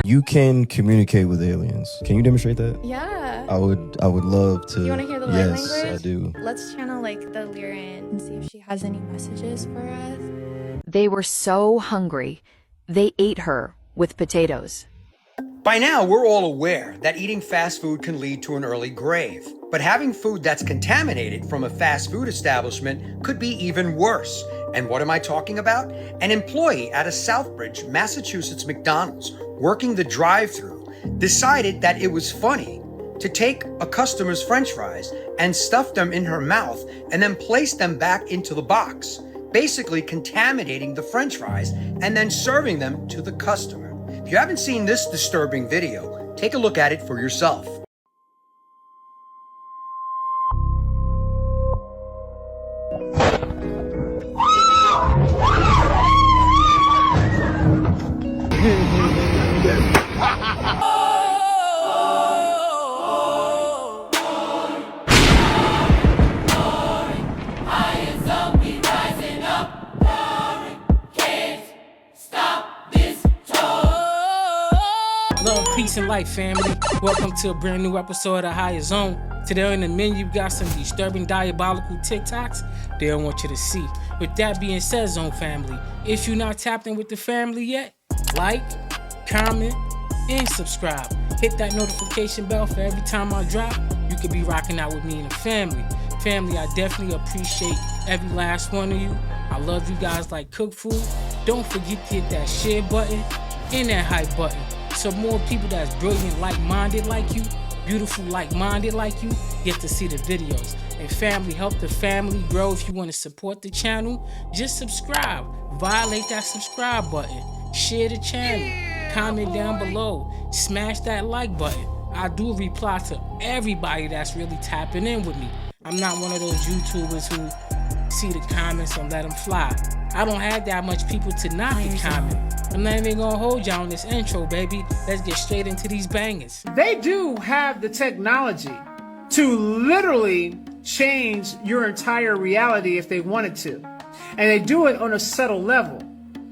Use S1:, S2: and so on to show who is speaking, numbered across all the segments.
S1: You can communicate with aliens. Can you demonstrate that?
S2: Yeah.
S1: I would love to.
S2: You want to hear the light
S1: yes,
S2: language?
S1: I do.
S2: Let's channel like the Lyran and see if she has any messages for us.
S3: They were so hungry, they ate her with potatoes.
S4: By now, we're all aware that eating fast food can lead to an early grave. But having food that's contaminated from a fast food establishment could be even worse. And what am I talking about? An employee at a Southbridge, Massachusetts McDonald's working the drive-thru decided that it was funny to take a customer's French fries and stuff them in her mouth and then place them back into the box, basically contaminating the French fries and then serving them to the customer. If you haven't seen this disturbing video, take a look at it for yourself.
S5: Love, peace, and light, family. Welcome to a brand new episode of Higher Zone. Today on the menu, we got some disturbing, diabolical TikToks they don't want you to see. With that being said, Zone family, if you're not tapped in with the family yet, like, comment, and subscribe. Hit that notification bell for every time I drop. You could be rocking out with me and the family. Family, I definitely appreciate every last one of you. I love you guys like cook food. Don't forget to hit that share button and that hype button, so more people that's brilliant, like-minded like you, beautiful, like-minded like you, get to see the videos. And family, help the family grow. If you want to support the channel, just subscribe. Violate that subscribe button. Share the channel. Comment down below. Smash that like button. I do reply to everybody that's really tapping in with me. I'm not one of those YouTubers who see the comments and let them fly. I don't have that much people to not be comment. I'm not even gonna hold y'all on this intro, baby. Let's get straight into these bangers.
S6: They do have the technology to literally change your entire reality if they wanted to. And they do it on a subtle level.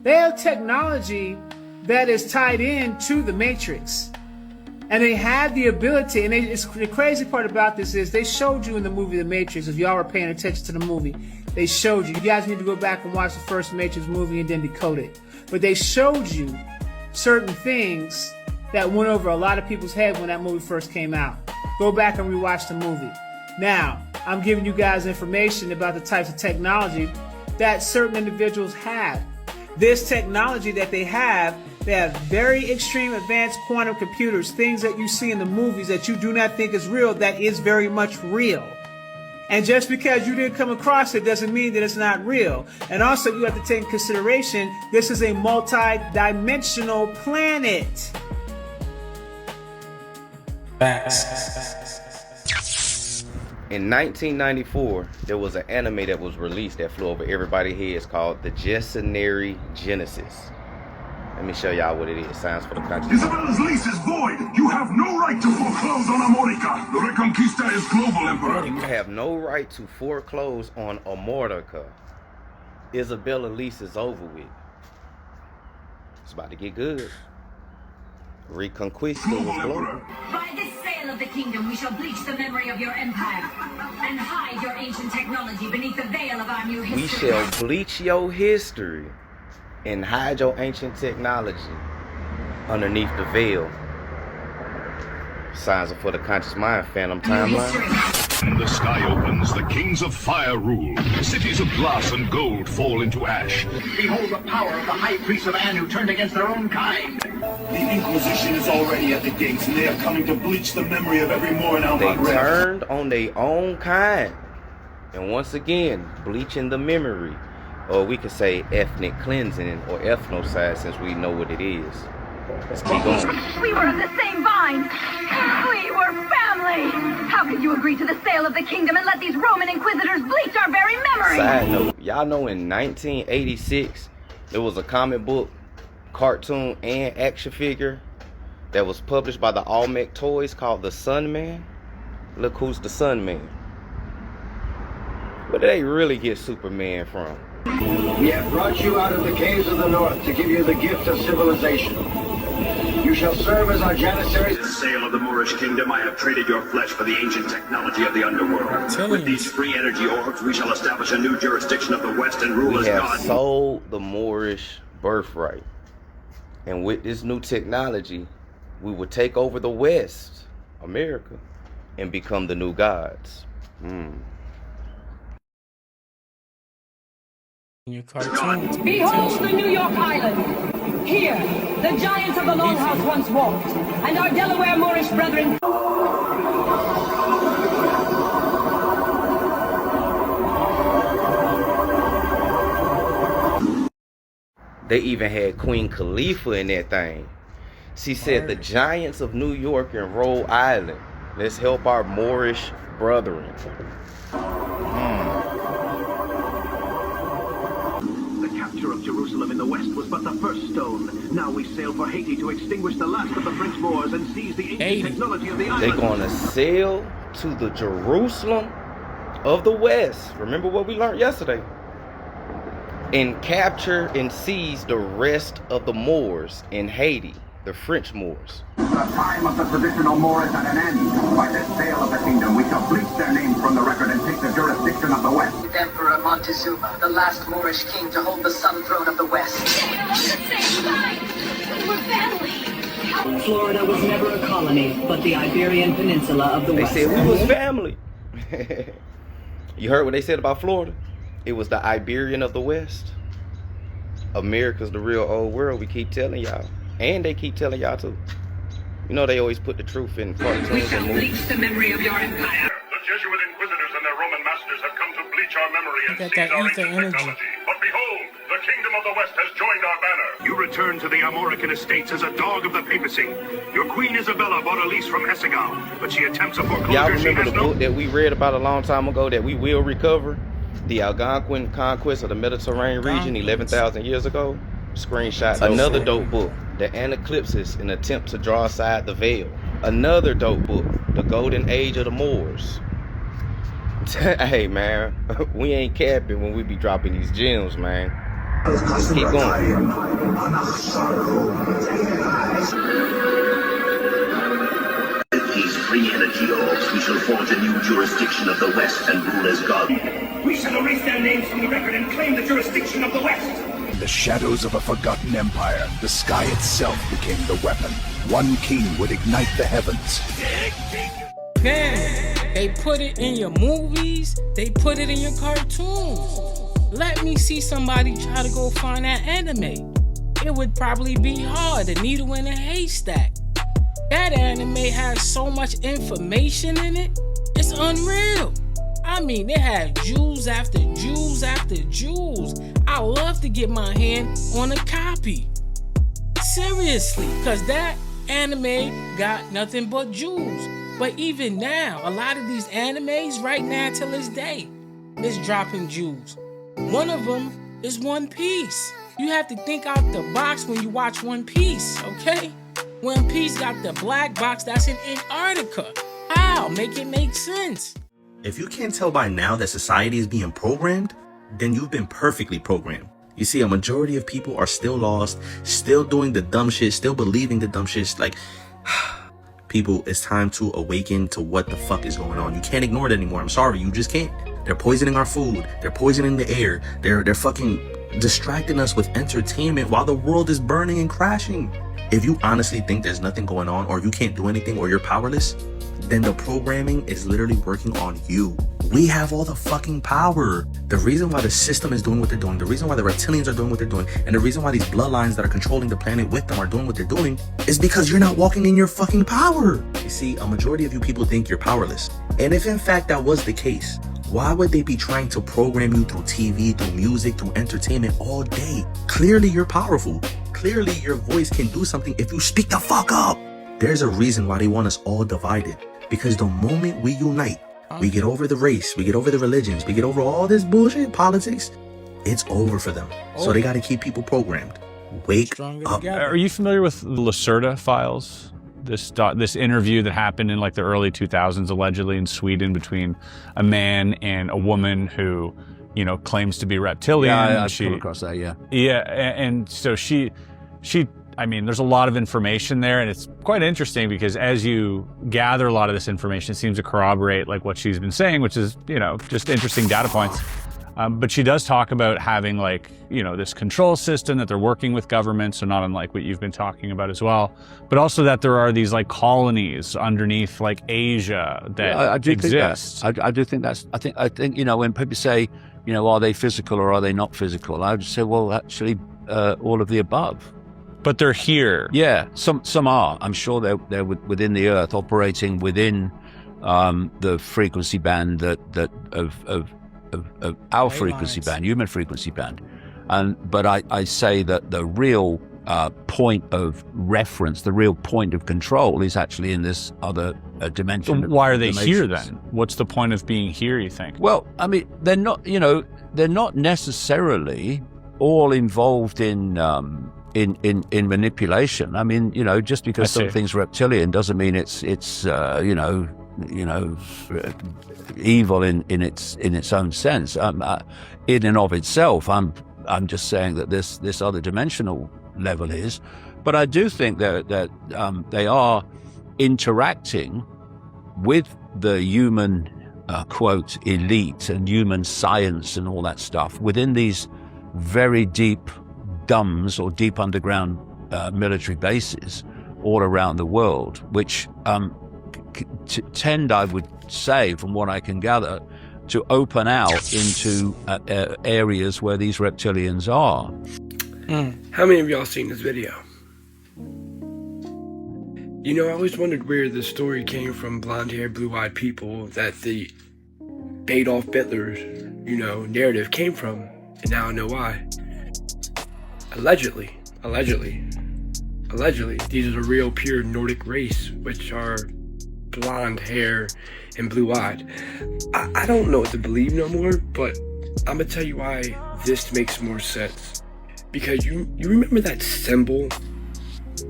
S6: They have technology that is tied in to the Matrix. And they have the ability, and the crazy part about this is they showed you in the movie The Matrix, if y'all were paying attention to the movie, they showed you. You guys need to go back and watch the first Matrix movie and then decode it. But they showed you certain things that went over a lot of people's head when that movie first came out. Go back and rewatch the movie. Now, I'm giving you guys information about the types of technology that certain individuals have. This technology that they have very extreme advanced quantum computers, things that you see in the movies that you do not think is real, that is very much real. And just because you didn't come across it doesn't mean that it's not real. And also you have to take in consideration, this is a multi-dimensional planet.
S7: In 1994, there was an anime that was released that flew over everybody's heads called The Jacenary Genesis. Let me show y'all what it is. Sounds for the country.
S8: Isabella's lease is void. You have no right to foreclose on Amorica. The Reconquista is global, Emperor.
S7: You have no right to foreclose on Amorica. Isabella's lease is over with. It's about to get good. Reconquista was global.
S9: By this sale of the kingdom, we shall bleach the memory of your empire and hide your ancient technology beneath the veil of our new history.
S7: We shall bleach your history and hide your ancient technology underneath the veil. Signs are for the conscious mind, Phantom Timeline.
S8: The sky opens, the kings of fire rule. Cities of glass and gold fall into ash.
S10: Behold the power of the high priests of Anu turned against their own kind.
S8: The Inquisition is already at the gates, and they are coming to bleach the memory of every Moor in
S7: They
S8: Almagreb.
S7: turned on their own kind. And once again, bleaching the memory. Or we could say ethnic cleansing or ethnocide, since we know what it is. Let's keep going.
S9: We were of the same vine. We were family. How could you agree to the sale of the kingdom and let these Roman inquisitors bleach our very memory?
S7: Side note, y'all know in 1986, there was a comic book, cartoon, and action figure that was published by the Olmec Toys called The Sun Man. Look who's the Sun Man. Where did they really get Superman from?
S10: We have brought you out of the caves of the north to give you the gift of civilization. You shall serve as our janissaries.
S8: The sale of the Moorish kingdom, I have traded your flesh for the ancient technology of the underworld. With these free energy orbs, we shall establish a new jurisdiction of the West and rule as
S7: We have
S8: God.
S7: sold the Moorish birthright. And with this new technology, we will take over the West, America, and become the new gods.
S5: In your cartoons.
S9: Behold the New York Island. Here, the giants of the Longhouse once walked, and our Delaware Moorish brethren.
S7: They even had Queen Khalifa in that thing. She said, the giants of New York and Rhode Island, let's help our Moorish brethren.
S10: The capture of Jerusalem in the west was but the first stone. Now we sail for Haiti to extinguish the last of the French Moors and seize the ancient technology of the island.
S7: They're going to sail to the Jerusalem of the West. Remember what we learned yesterday? And capture and seize the rest of the Moors in Haiti, the French Moors.
S10: The time of the traditional Moors at an end. By the sale of the kingdom, we shall bleach their names from the record and take the jurisdiction of the West.
S11: Emperor Montezuma, the last Moorish king to hold the sun throne of the West.
S9: We're on the same side. We're family.
S11: Florida was never a colony, but the Iberian Peninsula of the
S7: They
S11: West.
S7: said we was family. You heard what they said about Florida? It was the Iberian of the West. America's the real old world, we keep telling y'all. And they keep telling y'all too. You know they always put the truth in cartoons and movies.
S11: Bleach the memory of your empire.
S8: The Jesuit inquisitors and their Roman masters have come to bleach our memory and
S5: Got
S8: seize
S5: that
S8: our
S5: ether
S8: ancient
S5: energy.
S8: technology. But behold, the kingdom of the West has joined our banner. You return to the Armorican estates as a dog of the papacy. Your Queen Isabella bought a lease from Essegal, but she attempts a foreclosure.
S7: Y'all
S8: She
S7: remember
S8: has
S7: the book that we read about a long time ago that we will recover? The Algonquin conquest of the Mediterranean region 11,000 years ago? Screenshot. Another dope book, The Anaclipsis, an attempt to draw aside the veil. Another dope book, The Golden Age of the Moors. Hey man, we ain't capping when we be dropping these gems, man. Let's keep going.
S8: With these free energy orbs, we shall forge a new jurisdiction of the West and rule as God. We shall erase their names from the record and claim the jurisdiction of the West.
S12: In the shadows of a forgotten empire, the sky itself became the weapon. One king would ignite the heavens.
S5: Man, they put it in your movies, they put it in your cartoons. Let me see somebody try to go find that anime. It would probably be hard, a needle in a haystack. That anime has so much information in it, it's unreal. I mean, it has jewels after jewels after jewels. I love to get my hand on a copy. Seriously, cause that anime got nothing but jewels. But even now, a lot of these animes right now till this day is dropping jewels. One of them is One Piece. You have to think out the box when you watch One Piece, okay? One Piece got the black box that's in Antarctica. How? Make it make sense.
S13: If you can't tell by now that society is being programmed, then you've been perfectly programmed. You see, a majority of people are still lost, still doing the dumb shit, still believing the dumb shit. Like, people, it's time to awaken to what the fuck is going on. You can't ignore it anymore. I'm sorry, you just can't. They're poisoning our food. They're poisoning the air. They're fucking distracting us with entertainment while the world is burning and crashing. If you honestly think there's nothing going on, or you can't do anything, or you're powerless, then the programming is literally working on you. We have all the fucking power. The reason why the system is doing what they're doing, the reason why the reptilians are doing what they're doing, and the reason why these bloodlines that are controlling the planet with them are doing what they're doing is because you're not walking in your fucking power. You see, a majority of you people think you're powerless. And if in fact that was the case, why would they be trying to program you through TV, through music, through entertainment all day? Clearly you're powerful. Clearly your voice can do something if you speak the fuck up. There's a reason why they want us all divided. Because the moment we unite, we get over the race, we get over the religions, we get over all this bullshit, politics, it's over for them. So they got to keep people programmed. Wake up.
S14: Are you familiar with the Lacerda files? This interview that happened in like the early 2000s, allegedly in Sweden, between a man and a woman who, you know, claims to be reptilian.
S15: Yeah, I've come across that, yeah.
S14: Yeah, and so she I mean, there's a lot of information there, and it's quite interesting because as you gather a lot of this information, it seems to corroborate like what she's been saying, which is, you know, just interesting data points. But she does talk about having like, you know, this control system that they're working with government, so not unlike what you've been talking about as well, but also that there are these like colonies underneath like Asia that
S15: I do
S14: exist.
S15: Think that. I do think that's, I think, you know, when people say, you know, are they physical or are they not physical? I would say, well, actually, all of the above.
S14: But they're here.
S15: Yeah, some are. I'm sure they're within the Earth, operating within the frequency band of our frequency band, human frequency band. But I say that the real point of reference, the real point of control is actually in this other dimension.
S14: So why are they here then? What's the point of being here, you think?
S15: Well, I mean, they're not, you know, they're not necessarily all involved in manipulation. I mean, you know, just because something's reptilian doesn't mean it's you know, evil in its own sense. In and of itself, I'm just saying that this other dimensional level is, but I do think that they are interacting with the human quote elite and human science and all that stuff within these very deep DUMBs or deep underground military bases all around the world, which tend, I would say, from what I can gather, to open out into areas where these reptilians are.
S16: How many of y'all seen this video? You know, I always wondered where the story came from, blonde-haired, blue-eyed people, that the Adolf Hitler's, you know, narrative came from, and now I know why. Allegedly, these are the real pure Nordic race, which are blonde hair and blue-eyed. I don't know what to believe no more, but I'm gonna tell you why this makes more sense. Because you remember that symbol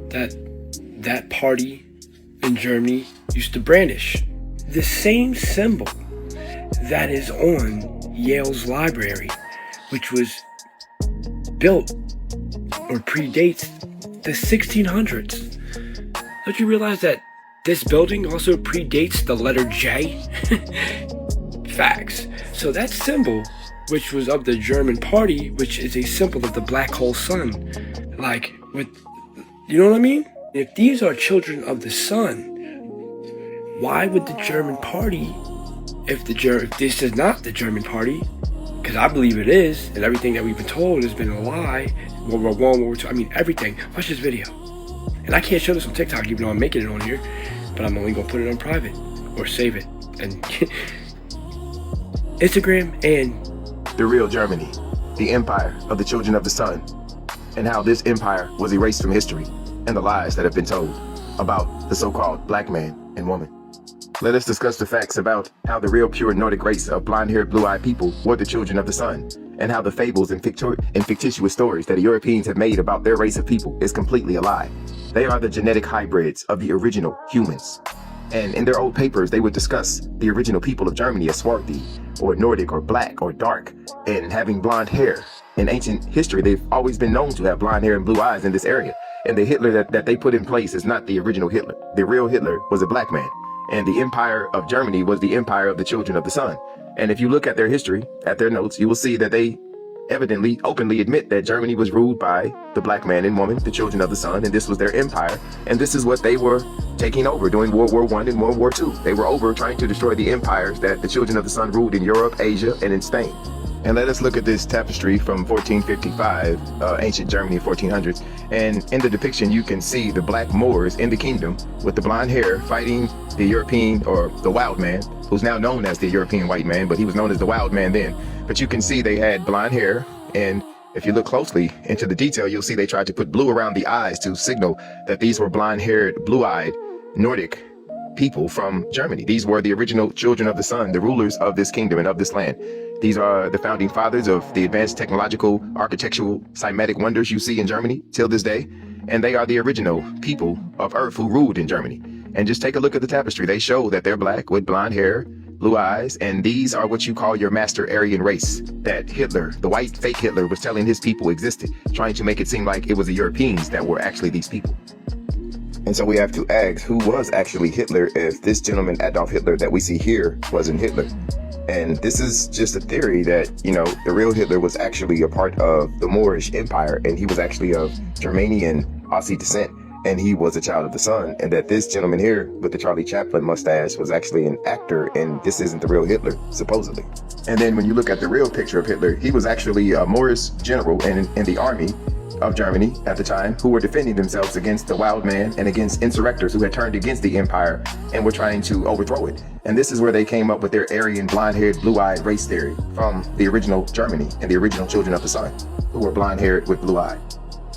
S16: that party in Germany used to brandish? The same symbol that is on Yale's library, which was built or predates the 1600s. Don't you realize that this building also predates the letter J? Facts. So that symbol, which was of the German party, which is a symbol of the black hole sun, like, with, you know what I mean? If these are children of the sun, why would the German party, if this is not the German party, because I believe it is, and everything that we've been told has been a lie, World War I, World War II, I mean everything. Watch this video. And I can't show this on TikTok even though I'm making it on here, but I'm only gonna put it on private, or save it, and Instagram and
S17: the real Germany, the empire of the children of the sun, and how this empire was erased from history, and the lies that have been told about the so-called black man and woman. Let us discuss the facts about how the real pure Nordic race of blonde-haired, blue-eyed people were the children of the sun, and how the fables and fictitious stories that the Europeans have made about their race of people is completely a lie. They are the genetic hybrids of the original humans. And in their old papers, they would discuss the original people of Germany as swarthy, or Nordic, or black, or dark, and having blonde hair. In ancient history, they've always been known to have blonde hair and blue eyes in this area. And the Hitler that they put in place is not the original Hitler. The real Hitler was a black man. And the empire of Germany was the empire of the children of the sun. And if you look at their history, at their notes, you will see that they evidently, openly admit that Germany was ruled by the black man and woman, the children of the sun, and this was their empire. And this is what they were taking over during World War I and World War II. They were over trying to destroy the empires that the children of the sun ruled in Europe, Asia, and in Spain. And let us look at this tapestry from 1455, ancient Germany, 1400s. And in the depiction, you can see the black Moors in the kingdom with the blonde hair fighting the European, or the wild man, who's now known as the European white man, but he was known as the wild man then. But you can see they had blonde hair, and if you look closely into the detail, you'll see they tried to put blue around the eyes to signal that these were blonde-haired, blue-eyed Nordic people from Germany. These were the original children of the sun, the rulers of this kingdom and of this land. These are the founding fathers of the advanced technological, architectural, Semitic wonders you see in Germany till this day. And they are the original people of Earth who ruled in Germany. And just take a look at the tapestry. They show that they're black with blonde hair, blue eyes, and these are what you call your master Aryan race that Hitler, the white fake Hitler, was telling his people existed, trying to make it seem like it was the Europeans that were actually these people. And so we have to ask, who was actually Hitler if this gentleman Adolf Hitler that we see here wasn't Hitler? And this is just a theory that, you know, the real Hitler was actually a part of the Moorish Empire, and he was actually of Germanian Aussie descent, and he was a child of the sun, and that this gentleman here with the Charlie Chaplin mustache was actually an actor, and this isn't the real Hitler, supposedly. And then when you look at the real picture of Hitler, he was actually a Moorish general in the army of Germany at the time, who were defending themselves against the wild man and against insurrectors who had turned against the empire and were trying to overthrow it. And this is where they came up with their Aryan, blonde-haired, blue-eyed race theory from the original Germany and the original Children of the Sun, who were blonde-haired with blue-eyed.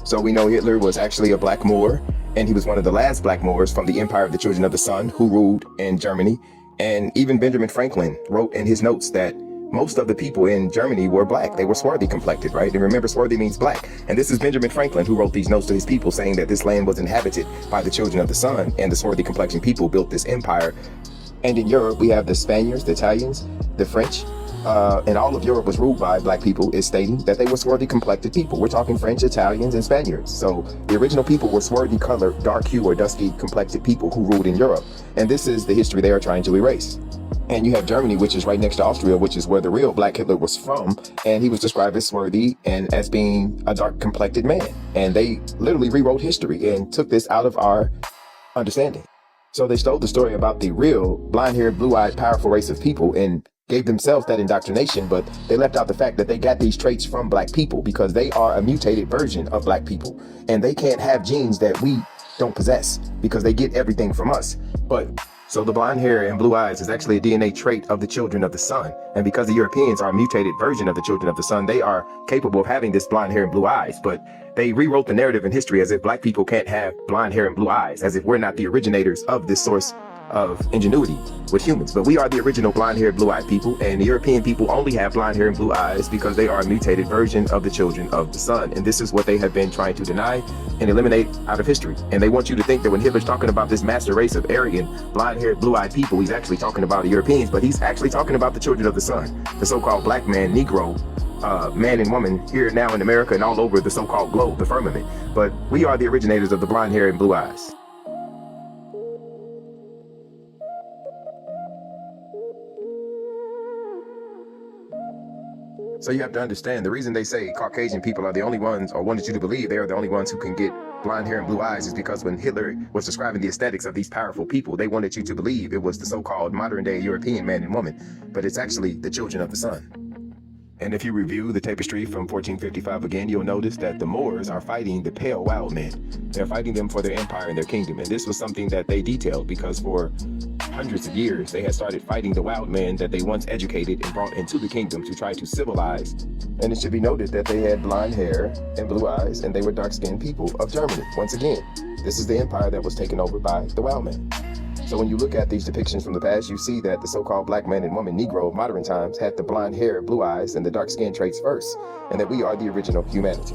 S17: So we know Hitler was actually a black Moor, and he was one of the last black Moors from the Empire of the Children of the Sun who ruled in Germany. And even Benjamin Franklin wrote in his notes that most of the people in Germany were black. They were swarthy complected, right? And remember, swarthy means black. And this is Benjamin Franklin who wrote these notes to his people saying that this land was inhabited by the children of the sun, and the swarthy complexion people built this empire. And in Europe, we have the Spaniards, the Italians, the French, and all of Europe was ruled by black people, is stating that they were swarthy complected people. We're talking French, Italians, and Spaniards. So the original people were swarthy colored, dark hue or dusky complected people who ruled in Europe. And this is the history they are trying to erase. And you have Germany, which is right next to Austria, which is where the real black Hitler was from. And he was described as swarthy and as being a dark complected man. And they literally rewrote history and took this out of our understanding. So they stole the story about the real blonde-haired, blue-eyed, powerful race of people and gave themselves that indoctrination, but they left out the fact that they got these traits from black people because they are a mutated version of black people. And they can't have genes that we don't possess because they get everything from us. So the blonde hair and blue eyes is actually a DNA trait of the children of the sun. And because the Europeans are a mutated version of the children of the sun, they are capable of having this blonde hair and blue eyes. But they rewrote the narrative in history as if black people can't have blonde hair and blue eyes, as if we're not the originators of this source of ingenuity with humans. But we are the original blonde-haired, blue-eyed people, and the European people only have blonde hair and blue eyes because they are a mutated version of the children of the sun. And this is what they have been trying to deny and eliminate out of history. And they want you to think that when Hitler's talking about this master race of Aryan, blonde-haired, blue-eyed people, he's actually talking about the Europeans, but he's actually talking about the children of the sun, the so-called black man, Negro, man and woman here now in America and all over the so-called globe, the firmament. But we are the originators of the blonde hair and blue eyes. So you have to understand, the reason they say Caucasian people are the only ones, or wanted you to believe they are the only ones who can get blonde hair and blue eyes, is because when Hitler was describing the aesthetics of these powerful people, they wanted you to believe it was the so-called modern day European man and woman, but it's actually the children of the sun. And if you review the tapestry from 1455 again, you'll notice that the Moors are fighting the pale wild men. They're fighting them for their empire and their kingdom. And this was something that they detailed because for hundreds of years, they had started fighting the wild men that they once educated and brought into the kingdom to try to civilize. And it should be noted that they had blonde hair and blue eyes, and they were dark-skinned people of Germany. Once again, this is the empire that was taken over by the wild men. So when you look at these depictions from the past, you see that the so-called black man and woman Negro of modern times had the blonde hair, blue eyes, and the dark skin traits first, and that we are the original humanity.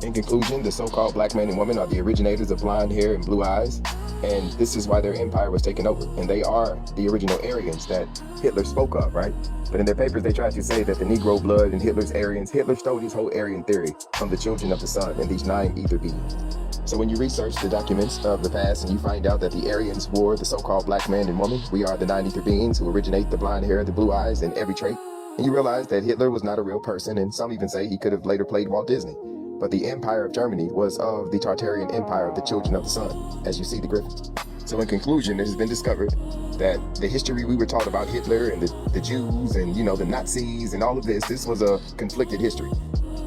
S17: In conclusion, the so-called black man and woman are the originators of blonde hair and blue eyes, and this is why their empire was taken over. And they are the original Aryans that Hitler spoke of, right? But in their papers, they tried to say that the Negro blood and Hitler's Aryans, Hitler stole his whole Aryan theory from the children of the sun and these 9 ether beings. So when you research the documents of the past and you find out that the Aryans were the so-called black man and woman, we are the 9 ether beings who originate the blonde hair, the blue eyes, and every trait. And you realize that Hitler was not a real person, and some even say he could have later played Walt Disney. But the empire of Germany was of the Tartarian empire of the children of the sun, as you see the griffin. So in conclusion, it has been discovered that the history we were taught about Hitler and the Jews and, you know, the Nazis and all of this was a conflicted history.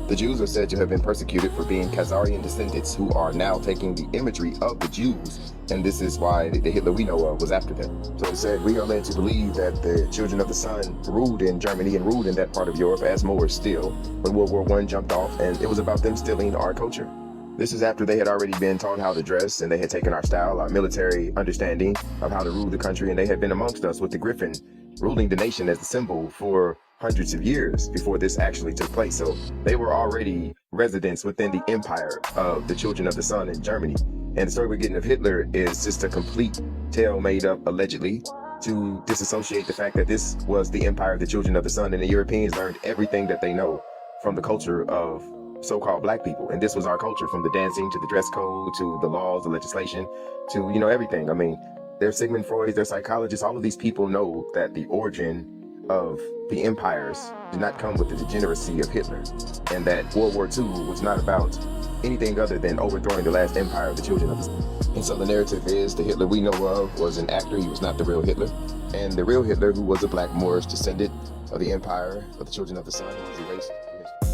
S17: The Jews are said to have been persecuted for being Khazarian descendants who are now taking the imagery of the Jews, and this is why the Hitler we know of was after them. So it said we are led to believe that the children of the sun ruled in Germany and ruled in that part of Europe as Moors still when World War I jumped off, and it was about them stealing our culture. This is after they had already been taught how to dress, and they had taken our style, our military understanding of how to rule the country, and they had been amongst us with the griffin ruling the nation as the symbol for hundreds of years before this actually took place. So they were already residents within the empire of the children of the sun in Germany. And the story we're getting of Hitler is just a complete tale made up allegedly to disassociate the fact that this was the empire of the children of the sun, and the Europeans learned everything that they know from the culture of so-called black people. And this was our culture, from the dancing to the dress code to the laws, the legislation, to, you know, everything. I mean, they're Sigmund Freud, they're psychologists. All of these people know that the origin of the empires did not come with the degeneracy of Hitler, and that World War II was not about anything other than overthrowing the last empire of the children of the sun. And so the narrative is the Hitler we know of was an actor. He was not the real Hitler. And the real Hitler, who was a black Moorish descendant of the empire of the children of the sun, was erased.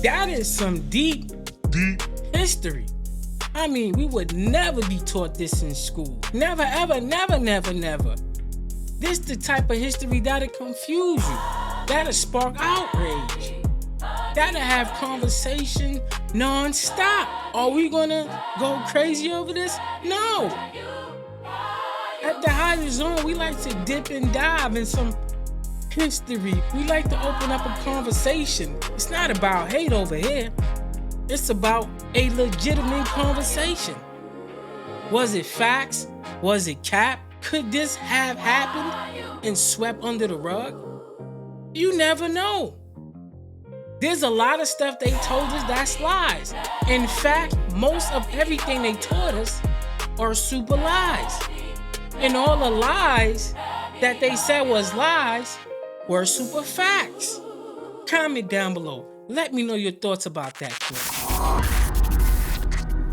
S5: That is some deep history. I mean, we would never be taught this in school. Never, ever, never, never, never. This the type of history that'll confuse you. That'll spark outrage. That'll have conversation non-stop. Are we gonna go crazy over this? No. At the Higher Zone, we like to dip and dive in some history. We like to open up a conversation. It's not about hate over here. It's about a legitimate conversation. Was it facts? Was it cap? Could this have happened and swept under the rug? You never know. There's a lot of stuff they told us that's lies. In fact, most of everything they taught us are super lies. And all the lies that they said was lies were super facts. Comment down below. Let me know your thoughts about that clip.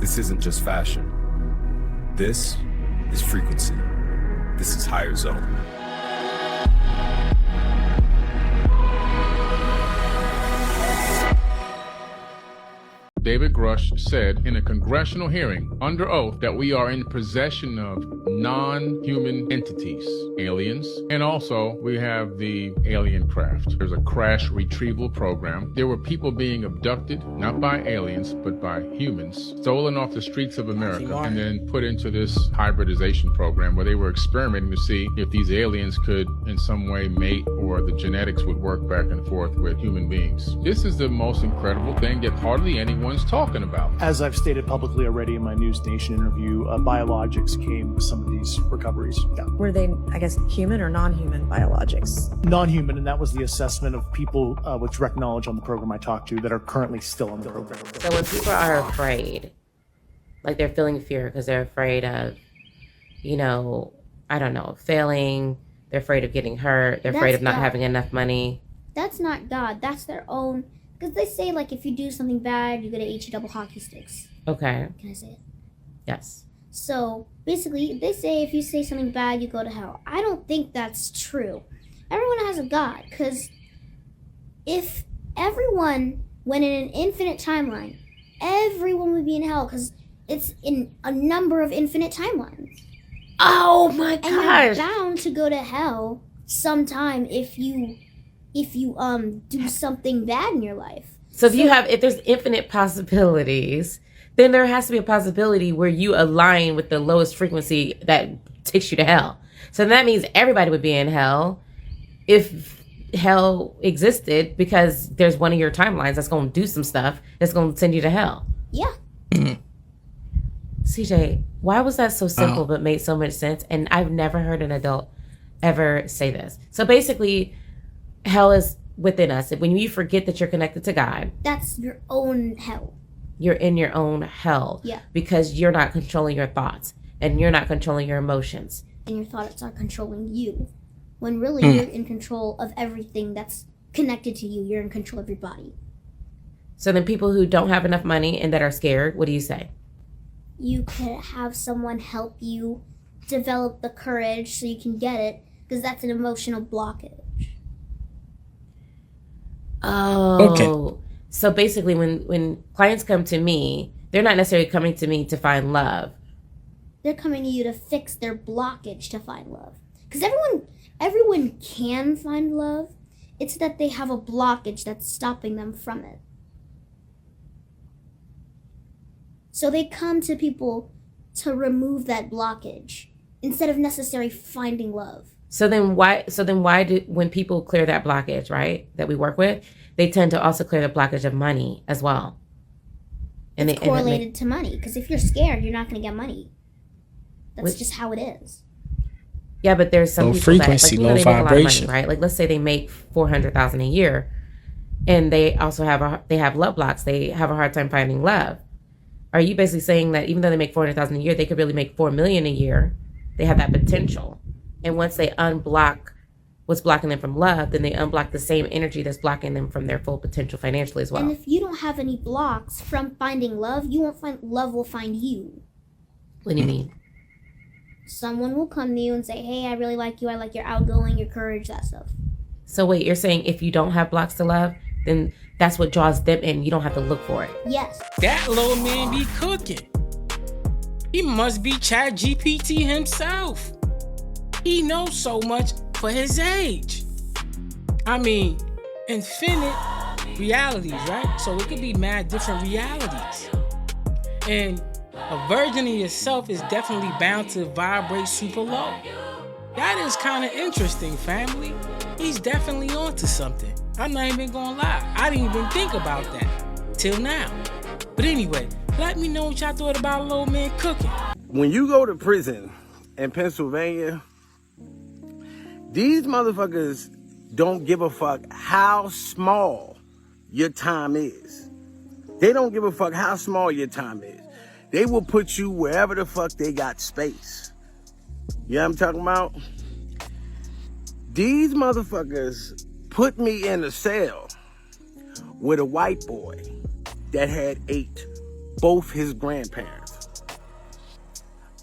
S18: This isn't just fashion. This is frequency. This is Higher Zone.
S19: David Grush said in a congressional hearing under oath that we are in possession of non-human entities, aliens, and also we have the alien craft. There's a crash retrieval program. There were people being abducted, not by aliens, but by humans, stolen off the streets of America, and then put into this hybridization program where they were experimenting to see if these aliens could in some way mate, or the genetics would work back and forth with human beings. This is the most incredible thing that hardly anyone's talking about.
S20: As I've stated publicly already in my News Nation interview, biologics came with some of these recoveries. Yeah.
S21: Were they, I guess, human or non-human biologics?
S20: Non-human, and that was the assessment of people with direct knowledge on the program I talked to that are currently still on the program.
S22: So when people are afraid, like they're feeling fear because they're afraid of, you know, I don't know, failing, they're afraid of getting hurt, they're afraid of not having enough money.
S23: That's not God, that's their own. Because they say, like, if you do something bad, you're going to eat your double hockey sticks.
S22: Okay.
S23: Can I say it?
S22: Yes.
S23: So, basically, they say if you say something bad, you go to hell. I don't think that's true. Everyone has a God, because if everyone went in an infinite timeline, everyone would be in hell, because it's in a number of infinite timelines.
S22: Oh, my gosh.
S23: And you're bound to go to hell sometime if you do something bad in your life.
S22: So if there's infinite possibilities, then there has to be a possibility where you align with the lowest frequency that takes you to hell. So that means everybody would be in hell if hell existed, because there's one of your timelines that's going to do some stuff that's going to send you to hell.
S23: Yeah.
S22: CJ, why was that so simple but made so much sense? And I've never heard an adult ever say this. So basically, hell is within us. When you forget that you're connected to God,
S23: that's your own hell.
S22: You're in your own hell.
S23: Yeah.
S22: Because you're not controlling your thoughts and you're not controlling your emotions.
S23: And your thoughts are controlling you. When really you're in control of everything that's connected to you. You're in control of your body.
S22: So then people who don't have enough money and that are scared, what do you say?
S23: You could have someone help you develop the courage so you can get it, because that's an emotional blockage.
S22: Oh,
S5: okay.
S22: So basically when clients come to me, they're not necessarily coming to me to find love.
S23: They're coming to you to fix their blockage to find love. Because everyone can find love. It's that they have a blockage that's stopping them from it. So they come to people to remove that blockage instead of necessarily finding love.
S22: So then why do, when people clear that blockage, right, that we work with, they tend to also clear the blockage of money as well. And
S23: it's correlated to money, because if you're scared, you're not going to get money. That's just how it is.
S22: Yeah, but there's some
S5: Low
S22: people
S5: frequency,
S22: that,
S5: low
S22: they make a lot of money,
S5: vibration.
S22: right? Like, let's say they make $400,000 a year, and they also have love blocks. They have a hard time finding love. Are you basically saying that even though they make $400,000 a year, they could really make $4 million a year? They have that potential, and once they unblock what's blocking them from love, then they unblock the same energy that's blocking them from their full potential financially as well.
S23: And if you don't have any blocks from finding love, you won't find love will find you.
S22: What do you mean?
S23: Someone will come to you and say, hey, I really like you. I like your outgoing, your courage, that stuff.
S22: So wait, you're saying if you don't have blocks to love, then that's what draws them in. You don't have to look for it.
S23: Yes.
S5: That little man be cooking. He must be Chat GPT himself. He knows so much for his age. I mean, infinite realities, right? So it could be mad different realities. And a version of yourself is definitely bound to vibrate super low. That is kind of interesting, family. He's definitely onto something. I'm not even gonna lie. I didn't even think about that till now. But anyway, let me know what y'all thought about little man cooking.
S1: When you go to prison in Pennsylvania, these motherfuckers don't give a fuck how small your time is. They don't give a fuck how small your time is. They will put you wherever the fuck they got space. You know what I'm talking about? These motherfuckers put me in a cell with a white boy that had ate both his grandparents.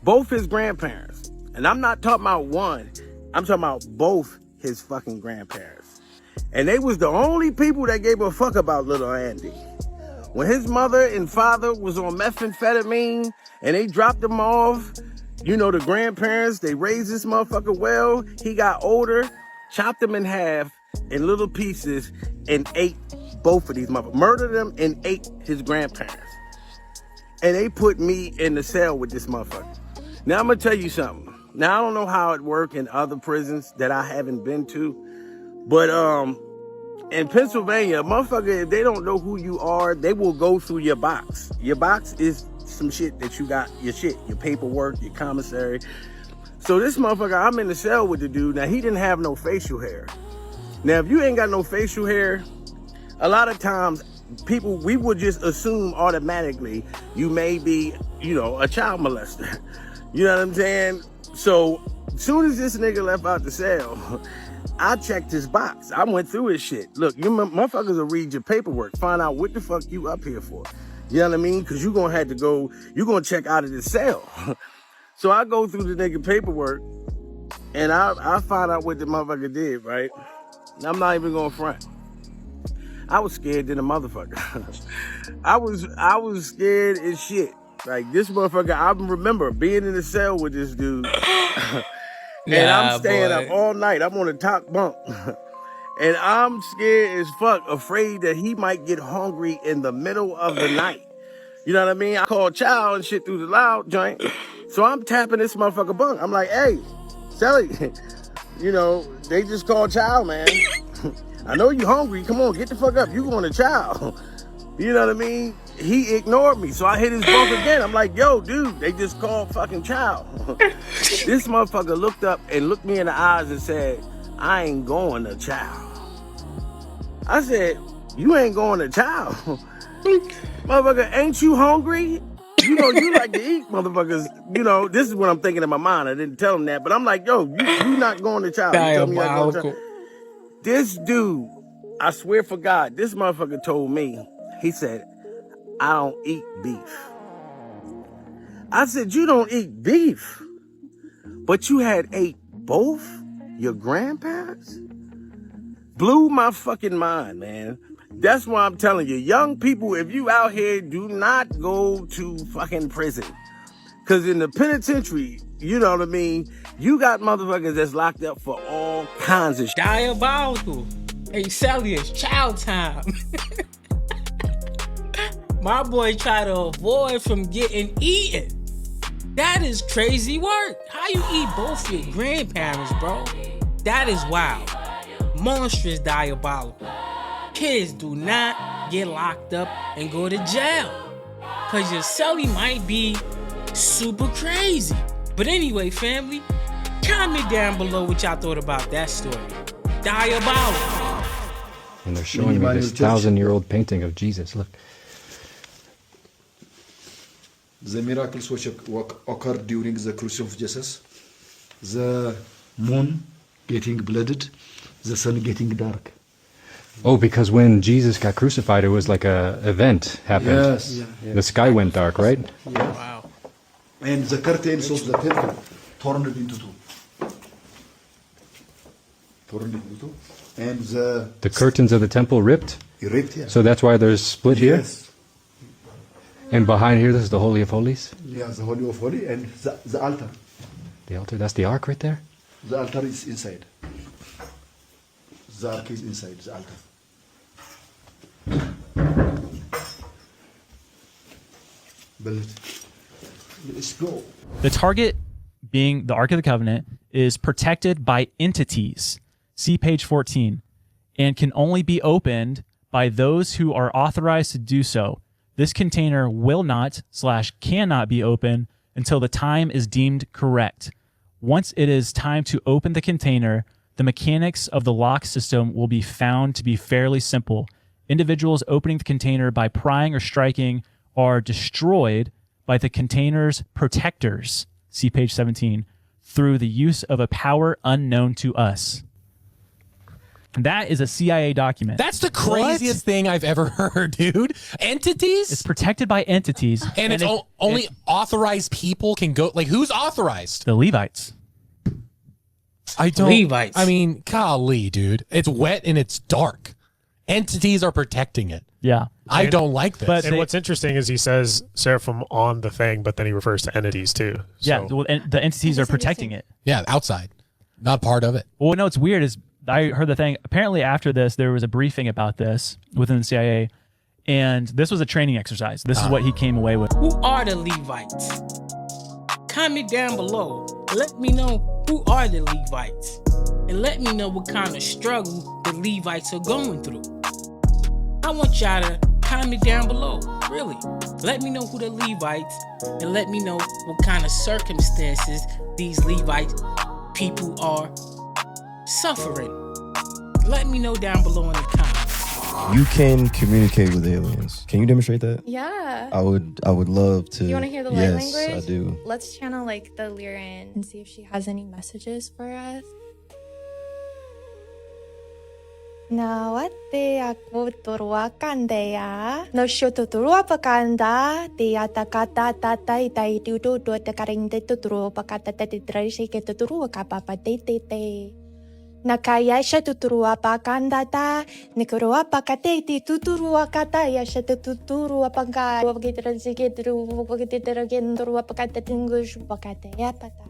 S1: Both his grandparents. And I'm not talking about one. I'm talking about both his fucking grandparents. And they was the only people that gave a fuck about little Andy. When his mother and father was on methamphetamine and they dropped him off, you know, the grandparents, they raised this motherfucker well. He got older, chopped him in half in little pieces and ate both of these motherfuckers. Murdered them and ate his grandparents. And they put me in the cell with this motherfucker. Now I'm gonna tell you something. Now I don't know how it works in other prisons that I haven't been to, but in Pennsylvania, motherfucker, if they don't know who you are, they will go through your box. Your box is some shit that you got, your paperwork, your commissary. So this motherfucker, I'm in the cell with the dude. Now he didn't have no facial hair. Now if you ain't got no facial hair, a lot of times people, we would just assume automatically you may be, you know, a child molester. You know what I'm saying? So as soon as this nigga left out the cell, I checked his box. I went through his shit. Look, you motherfuckers will read your paperwork, find out what the fuck you up here for. You know what I mean? Because you're going to have to go, you're going to check out of the cell. So I go through the nigga paperwork, and I find out what the motherfucker did, right? I'm not even going to front. I was scared than a motherfucker. I was scared as shit. Like, this motherfucker, I remember being in the cell with this dude. And I'm staying up all night. I'm on the top bunk. And I'm scared as fuck, afraid that he might get hungry in the middle of the night. You know what I mean? I called Chow and shit through the loud joint. So I'm tapping this motherfucker bunk. I'm like, hey, Sally, you know, they just called Chow, man. I know you hungry. Come on, get the fuck up. You going to Chow. You know what I mean? He ignored me. So I hit his bunk again. I'm like, yo, dude, they just called fucking Chow. This motherfucker looked up and looked me in the eyes and said, I ain't going to Chow. I said, you ain't going to Chow. Motherfucker, ain't you hungry? You know, you like to eat, motherfuckers. You know, this is what I'm thinking in my mind. I didn't tell him that, but I'm like, yo, you not going to Chow. You tell me you're not going to Chow. This dude, I swear for God, this motherfucker told me, he said, I don't eat beef. I said, you don't eat beef, but you had ate both your grandparents? Blew my fucking mind, man. That's why I'm telling you, young people, if you out here, do not go to fucking prison. Because in the penitentiary, you know what I mean, you got motherfuckers that's locked up for all kinds of shit.
S5: Diabolical. Hey, Sally, it's child time. My boy tried to avoid from getting eaten. That is crazy work. How you eat both your grandparents, bro? That is wild. Monstrous diabolical. Kids do not get locked up and go to jail. Cause your celly might be super crazy. But anyway, family, Comment down below what y'all thought about that story. Diabolical.
S2: And they're showing me this 1,000-year-old painting of Jesus. Look.
S3: The miracles which occurred during the crucifixion of Jesus, the moon getting blooded, the sun getting dark.
S2: Oh, because when Jesus got crucified, it was like a event happened.
S3: Yes. Yeah.
S2: The sky went dark, right?
S3: Yes. Wow. And the curtains of the temple turned into two. And
S2: the curtains of the temple ripped?
S3: Ripped, yeah.
S2: So that's why there's split here?
S3: Yes.
S2: And behind here, this is the Holy of Holies?
S3: Yeah, the Holy of Holies and the altar.
S2: The altar, that's the ark right there?
S3: The altar is inside. The ark is inside the altar. Let's go.
S4: The target, being the Ark of the Covenant, is protected by entities. See page 14. And can only be opened by those who are authorized to do so. This container will not / cannot be opened until the time is deemed correct. Once it is time to open the container, the mechanics of the lock system will be found to be fairly simple. Individuals opening the container by prying or striking are destroyed by the container's protectors, see page 17, through the use of a power unknown to us. That is a CIA document.
S24: That's the craziest thing I've ever heard, dude. Entities?
S4: It's protected by entities.
S24: And it's only authorized people can go. Like, who's authorized?
S4: The Levites.
S24: I don't.
S5: Levites.
S24: I mean, golly, dude. It's wet and it's dark. Entities are protecting it.
S4: Yeah.
S24: I don't like this.
S25: And what's interesting is he says seraphim on the thing, but then he refers to entities too.
S4: Yeah, well, and the entities are protecting it.
S24: Yeah, outside. Not part of it.
S4: Well, no, it's weird is I heard the thing. Apparently after this, there was a briefing about this within the CIA, and this was a training exercise. This is what he came away with.
S5: Who are the Levites? Comment down below. Let me know who are the Levites. And let me know what kind of struggle the Levites are going through. I want y'all to comment down below. Really. Let me know who the Levites, and let me know what kind of circumstances these Levite people are suffering. Let me know down below in the comments.
S26: You can communicate with aliens. Can you demonstrate that?
S27: Yeah.
S26: I would love to.
S27: You want to hear the light
S26: language?
S27: language?
S26: I do.
S27: Let's channel like the Lyran and see if she has any messages for us. Nawate ako turuakan dea. No shoto turuapakanda. Dea takata tatai tai tutu do takaring de tuturu pakata tati trashi ke tuturu kapapa te te te. Nakaya sha tuturuapakanda ta. Nikuruapakate ti tuturuakata ya sha tuturuapaka. Wakitransi ke turu wakiteragen turuapakata tingush pakate ya pata.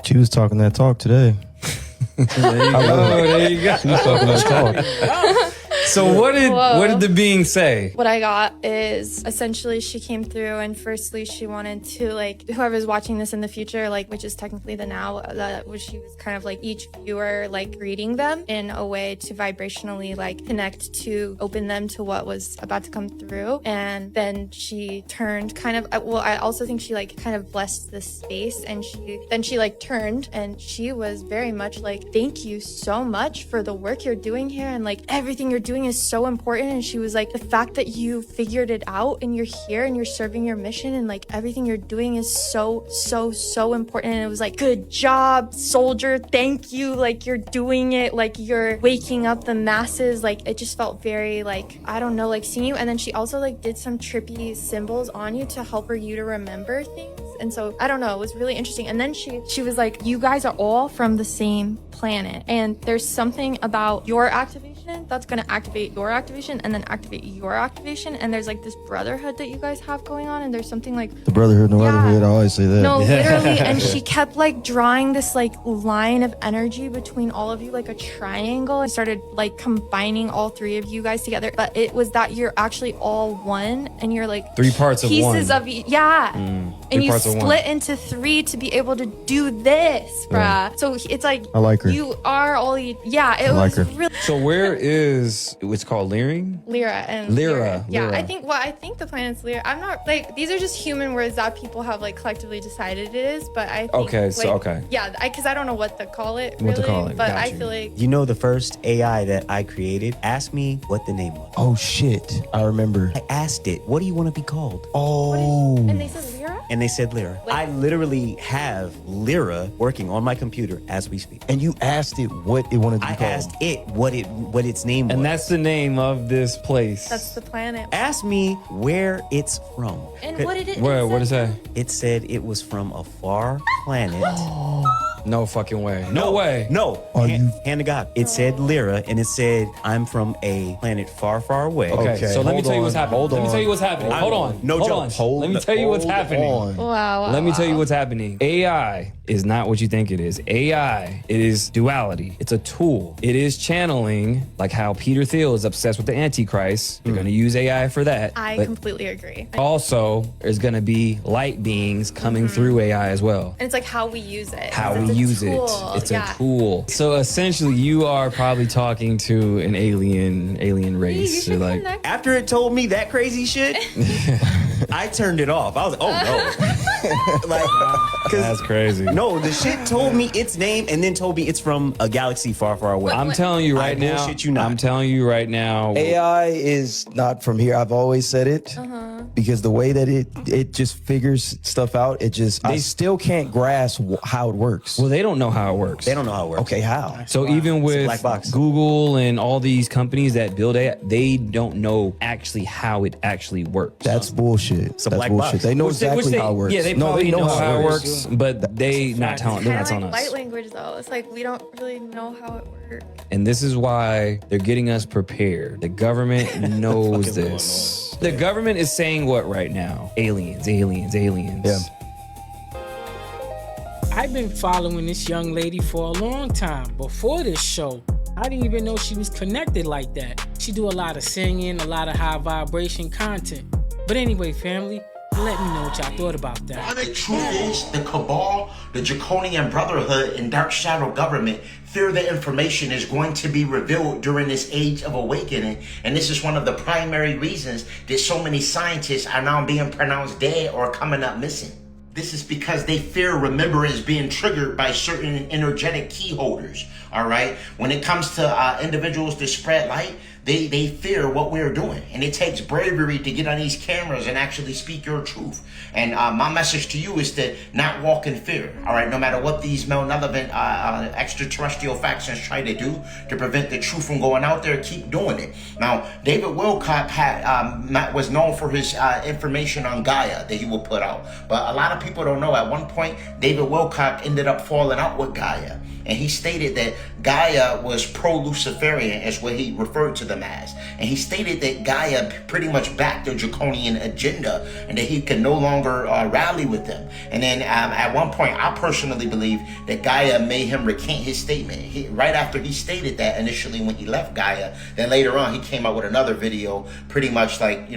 S26: She was talking that talk today.
S28: There you go.
S26: She was talking that talk.
S28: So what did the being say?
S27: What I got is essentially she came through and firstly she wanted to like whoever's watching this in the future, like which is technically the now, that was she was kind of like each viewer like greeting them in a way to vibrationally like connect to open them to what was about to come through. And then she turned kind of well, I also think she like kind of blessed the space, and she like turned and she was very much like, thank you so much for the work you're doing here, and like everything you're doing is so important. And she was like, the fact that you figured it out and you're here and you're serving your mission and like everything you're doing is so important. And it was like, good job, soldier, thank you, like you're doing it, like you're waking up the masses. Like it just felt very like, I don't know, like seeing you. And then she also like did some trippy symbols on you to help you to remember things. And so I don't know, it was really interesting. And then she was like, you guys are all from the same planet, and there's something about your activation that's going to activate your activation and then activate your activation, and there's like this brotherhood that you guys have going on, and there's something like
S26: The brotherhood, no brotherhood. I always say that.
S27: no, literally. And she kept like drawing this like line of energy between all of you, like a triangle, and started like combining all three of you guys together. But it was that you're actually all one, and you're like
S28: Three parts of
S27: pieces
S28: one.
S27: of yeah. And you
S28: parts of one.
S27: split into three to be able to do this, bruh.
S26: Yeah.
S27: So it's like
S26: I like her.
S27: you are all yeah. It
S26: I like
S27: was
S26: her.
S27: really
S28: So where is is, it's called Lyring?
S27: Lyra and
S28: Lyra.
S27: Yeah,
S28: Lyra.
S27: I think the planet's Lyra. I'm not like these are just human words that people have like collectively decided it is, but I think,
S28: Okay, so,
S27: like,
S28: okay.
S27: Yeah, because I don't know what to call it.
S28: What to
S27: really,
S28: call it,
S27: but
S28: got
S27: I
S28: you.
S27: feel like
S6: You know the first AI that I created asked me what the name was.
S26: Oh shit, I remember.
S6: I asked it, what do you want to be called?
S26: Oh.
S27: and they said Lyra.
S6: And they said Lyra. I literally have Lyra working on my computer as we speak.
S26: And you asked it what it wanted to be
S6: I
S26: called.
S6: asked it what its name was.
S28: And that's the name of this place.
S27: That's the planet.
S6: Ask me where it's from.
S27: And what did it?
S28: Where? What is that?
S6: It said it was from a far planet.
S28: No fucking way. No way.
S6: No. Hand to God. It said Lyra, and it said I'm from a planet far, far away.
S28: Okay, so let me tell you what's happening. Let me tell you what's happening. Hold on.
S6: No
S28: Hold
S6: joke.
S28: on. Let me tell you what's happening.
S27: Wow.
S28: Let me tell you what's happening. AI is not what you think it is. AI, it is duality. It's a tool. It is channeling, like how Peter Thiel is obsessed with the Antichrist. They're going to use AI for that.
S27: I
S28: But
S27: completely agree.
S28: also, there's going to be light beings coming through AI as well.
S27: And it's like how we use it.
S28: How
S27: It's
S28: we
S27: a
S28: use
S27: tool.
S28: it. It's
S27: Yeah.
S28: a tool. So essentially, you are probably talking to an alien race. Or like,
S6: After it told me that crazy shit, I turned it off. I was like, oh no.
S28: that's crazy.
S6: No, the shit told me its name and then told me it's from a galaxy far, far away.
S28: I'm telling you right now.
S6: Bullshit you not.
S28: I'm telling you right now.
S26: AI is not from here. I've always said it. Because the way that it just figures stuff out, I still can't grasp how it works.
S28: Well, they don't know how it works.
S6: They don't know how it works.
S26: Okay, how?
S28: So even with
S6: black box.
S28: Google and all these companies that build AI, they don't know actually how it actually works.
S26: That's bullshit. That's
S6: black
S26: bullshit.
S6: box.
S26: They know
S28: Which they-
S26: exactly how it works.
S28: Yeah, they probably know how it
S26: works.
S28: works, but they're not telling
S27: Kind
S28: us.
S27: of like light language though. It's like we don't really know how it works.
S28: And this is why they're getting us prepared. The government knows this. The government is saying what right now? Aliens, aliens, aliens.
S26: Yeah.
S5: I've been following this young lady for a long time. Before this show, I didn't even know she was connected like that. She do a lot of singing, a lot of high vibration content. But anyway, family, let me know what y'all thought about that.
S7: The truth is, the cabal, the Draconian Brotherhood, and Dark Shadow government fear the information is going to be revealed during this age of awakening. And this is one of the primary reasons that so many scientists are now being pronounced dead or coming up missing. This is because they fear remembrance being triggered by certain energetic key holders. All right. When it comes to individuals that spread light, they fear what we're doing. And it takes bravery to get on these cameras and actually speak your truth. And my message to you is to not walk in fear. All right. No matter what these malevolent extraterrestrial factions try to do to prevent the truth from going out there, keep doing it. Now, David Wilcock was known for his information on Gaia that he would put out. But a lot of people don't know, at one point, David Wilcock ended up falling out with Gaia. And he stated that Gaia was pro-Luciferian, is what he referred to them as. And he stated that Gaia pretty much backed the draconian agenda and that he could no longer rally with them. And then at one point, I personally believe that Gaia made him recant his statement. Right after he stated that initially when he left Gaia, then later on he came out with another video pretty much like,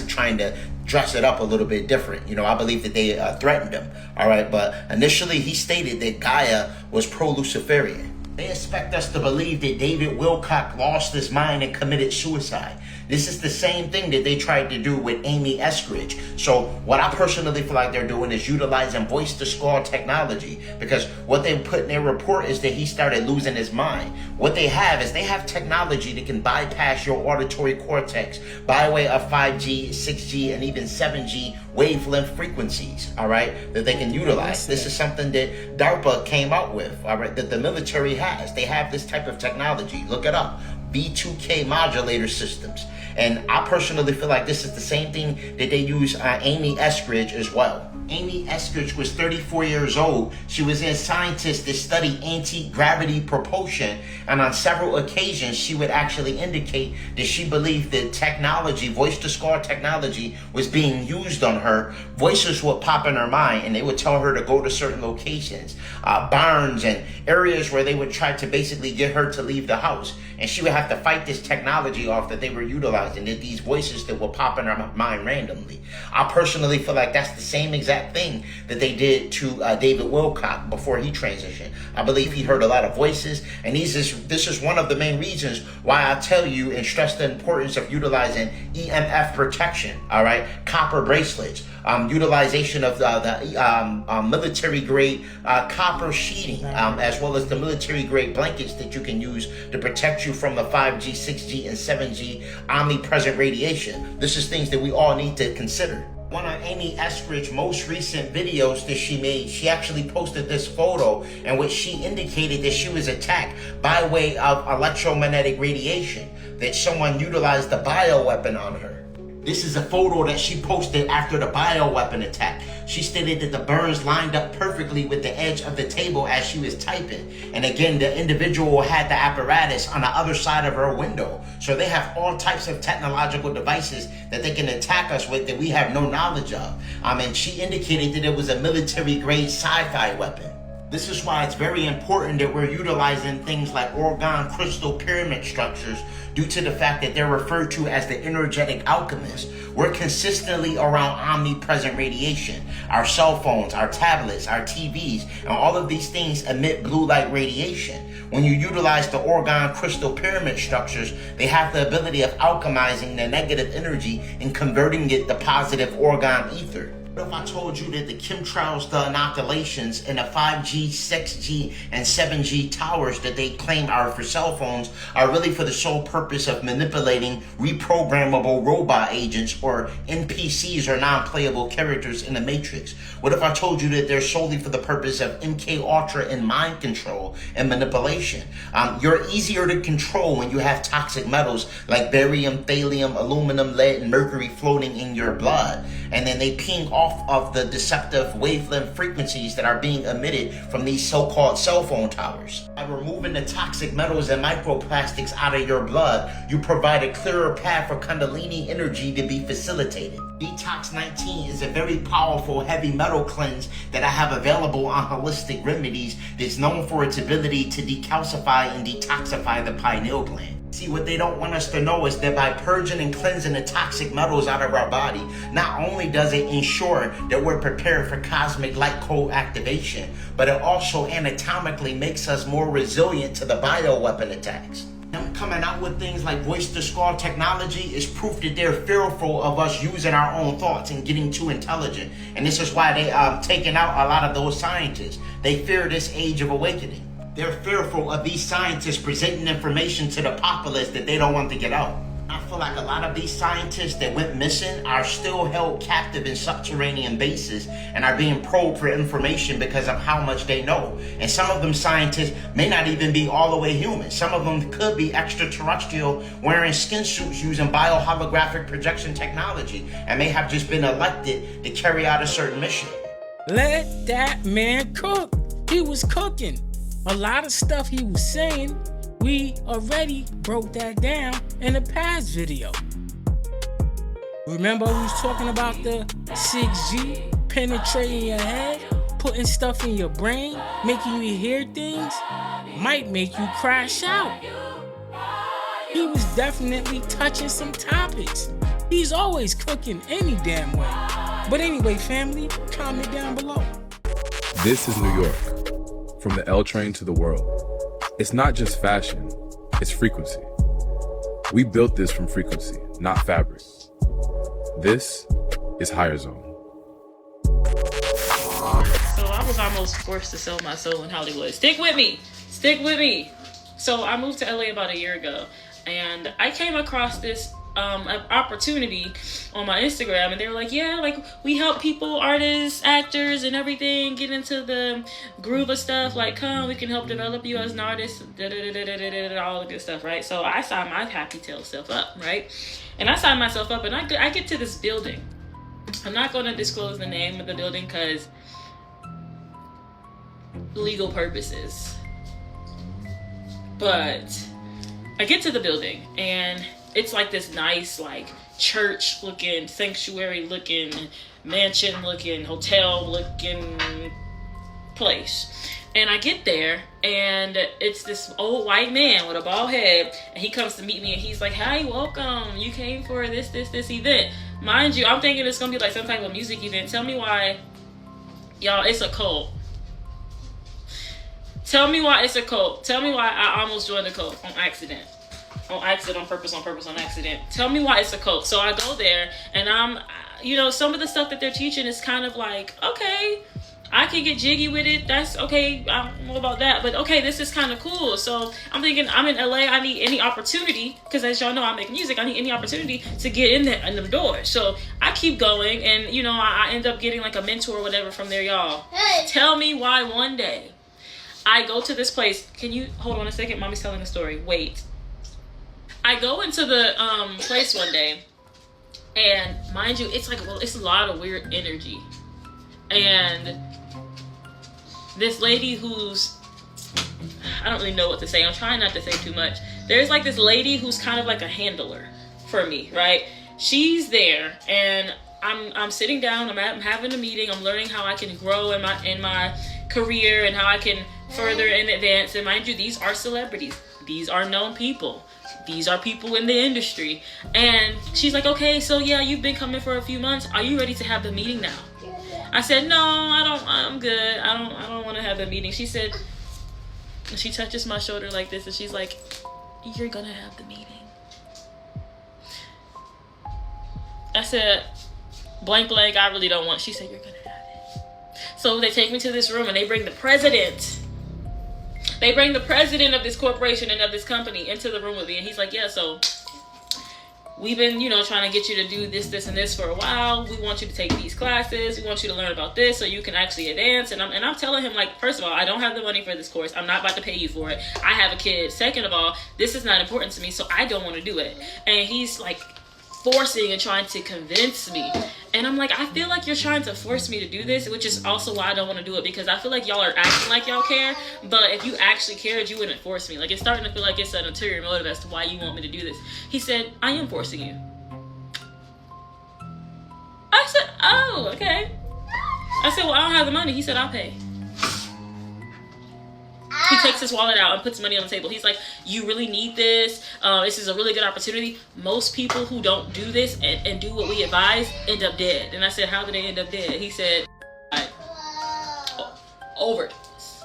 S7: trying to dress it up a little bit different. I believe that they threatened him. All right. But initially he stated that Gaia was pro-Luciferian. They expect us to believe that David Wilcock lost his mind and committed suicide. This is the same thing that they tried to do with Amy Eskridge. So what I personally feel like they're doing is utilizing voice-to-skull technology, because what they put in their report is that he started losing his mind. What they have is they have technology that can bypass your auditory cortex by way of 5G, 6G, and even 7G wavelength frequencies, all right, that they can utilize. This is something that DARPA came out with, all right, that the military has. They have this type of technology. Look it up. B2K modulator systems. And I personally feel like this is the same thing that they use on Amy Eskridge as well. Amy Eskridge was 34 years old. She was a scientist that studied anti-gravity propulsion, and on several occasions she would actually indicate that she believed that technology, voice-to-skull technology, was being used on her. Voices would pop in her mind and they would tell her to go to certain locations, barns and areas where they would try to basically get her to leave the house. And she would have to fight this technology off that they were utilizing, that these voices that would pop in her mind randomly. I personally feel like that's the same exact exact thing that they did to David Wilcock before he transitioned. I believe he heard a lot of voices, and this is one of the main reasons why I tell you and stress the importance of utilizing EMF protection, all right? Copper bracelets, utilization of the military grade copper sheeting, as well as the military grade blankets that you can use to protect you from the 5G, 6G, and 7G omnipresent radiation. This is things that we all need to consider. One of Amy Eskridge's most recent videos that she made, she actually posted this photo in which she indicated that she was attacked by way of electromagnetic radiation, that someone utilized a bioweapon on her. This is a photo that she posted after the bioweapon attack. She stated that the burns lined up perfectly with the edge of the table as she was typing. And again, the individual had the apparatus on the other side of her window. So they have all types of technological devices that they can attack us with that we have no knowledge of. And she indicated that it was a military grade sci-fi weapon. This is why it's very important that we're utilizing things like orgone crystal pyramid structures due to the fact that they're referred to as the energetic alchemists. We're consistently around omnipresent radiation. Our cell phones, our tablets, our TVs, and all of these things emit blue light radiation. When you utilize the orgone crystal pyramid structures, they have the ability of alchemizing the negative energy and converting it to positive orgone ether. What if I told you that the chemtrails, the inoculations, and the 5G, 6G, and 7G towers that they claim are for cell phones are really for the sole purpose of manipulating reprogrammable robot agents or NPCs or non-playable characters in the Matrix? What if I told you that they're solely for the purpose of MK Ultra and mind control and manipulation? You're easier to control when you have toxic metals like barium, thallium, aluminum, lead, and mercury floating in your blood. And then they ping off of the deceptive wavelength frequencies that are being emitted from these so-called cell phone towers. By removing the toxic metals and microplastics out of your blood, you provide a clearer path for Kundalini energy to be facilitated. Detox 19 is a very powerful heavy metal cleanse that I have available on Holistic Remedies that's known for its ability to decalcify and detoxify the pineal gland. See, what they don't want us to know is that by purging and cleansing the toxic metals out of our body, not only does it ensure that we're prepared for cosmic light code activation, but it also anatomically makes us more resilient to the bioweapon attacks. Them coming out with things like voice-to-skull technology is proof that they're fearful of us using our own thoughts and getting too intelligent. And this is why they taking out a lot of those scientists. They fear this age of awakening. They're fearful of these scientists presenting information to the populace that they don't want to get out. I feel like a lot of these scientists that went missing are still held captive in subterranean bases and are being probed for information because of how much they know. And some of them scientists may not even be all the way human. Some of them could be extraterrestrial wearing skin suits using bioholographic projection technology and may have just been elected to carry out a certain mission.
S5: Let that man cook. He was cooking. A lot of stuff he was saying, we already broke that down in the past video. Remember we was talking about the 6G penetrating your head, putting stuff in your brain, making you hear things, might make you crash out. He was definitely touching some topics. He's always cooking any damn way. But anyway, family, comment down below.
S18: This is New York. From the L train to the world. It's not just fashion, it's frequency. We built this from frequency, not fabric. This is Higher Zone.
S8: So I was almost forced to sell my soul in Hollywood. Stick with me. Stick with me. So I moved to LA about a year ago, and I came across this opportunity on my Instagram, and they were like, yeah, like we help people, artists, actors, and everything get into the groove of stuff. Like, come, we can help develop you as an artist, all the good stuff, right? So I signed my happy tail self up, right? And I signed myself up, and I get to this building. I'm not going to disclose the name of the building because legal purposes. But I get to the building, and it's like this nice, like, church looking, sanctuary looking, mansion looking, hotel looking place. And I get there, and it's this old white man with a bald head, and he comes to meet me, and he's like, hey, welcome, you came for this event. Mind you, I'm thinking it's gonna be like some type of music event. Tell me why Y'all, it's a cult. Tell me why it's a cult. Tell me why I almost joined the cult on accident. On accident, on purpose, on accident. Tell me why it's a cult. So I go there, and some of the stuff that they're teaching is kind of like, okay, I can get jiggy with it. That's okay. I don't know about that, but okay, this is kind of cool. So I'm thinking, I'm in LA. I need any opportunity, because as y'all know, I make music. I need any opportunity to get in them doors. So I keep going, and I end up getting like a mentor or whatever from there, y'all. Hey. Tell me why one day I go to this place. Can you hold on a second? Mommy's telling a story. Wait. I go into the place one day, and mind you, it's a lot of weird energy, and this lady who's, I don't really know what to say. I'm trying not to say too much. There's like this lady who's kind of like a handler for me, right? She's there, and I'm sitting down. I'm having a meeting. I'm learning how I can grow in my career and how I can further and advance. And mind you, these are celebrities. These are known people. These are people in the industry. And she's like, okay, so yeah, you've been coming for a few months. Are you ready to have the meeting now? I said, no, I'm good. I don't want to have the meeting. She said, she touches my shoulder like this, and she's like, you're gonna have the meeting. I said, blank, I really don't want. She said, you're gonna have it. So they take me to this room, and they bring the president. They bring the president of this corporation and of this company into the room with me, and he's like, yeah, so we've been, trying to get you to do this, and this for a while. We want you to take these classes. We want you to learn about this so you can actually advance. And I'm telling him, like, first of all, I don't have the money for this course. I'm not about to pay you for it. I have a kid. Second of all, this is not important to me, so I don't want to do it. And he's like forcing and trying to convince me. And I'm like, I feel like you're trying to force me to do this, which is also why I don't want to do it, because I feel like y'all are acting like y'all care, but if you actually cared, you wouldn't force me. Like, it's starting to feel like it's an ulterior motive as to why you want me to do this. He said, I am forcing you. I said, oh, okay. I said, well, I don't have the money. He said, I'll pay. He takes his wallet out and puts money on the table. He's like, you really need this. This is a really good opportunity. Most people who don't do this and do what we advise end up dead. And I said, how did they end up dead? He said, overdose.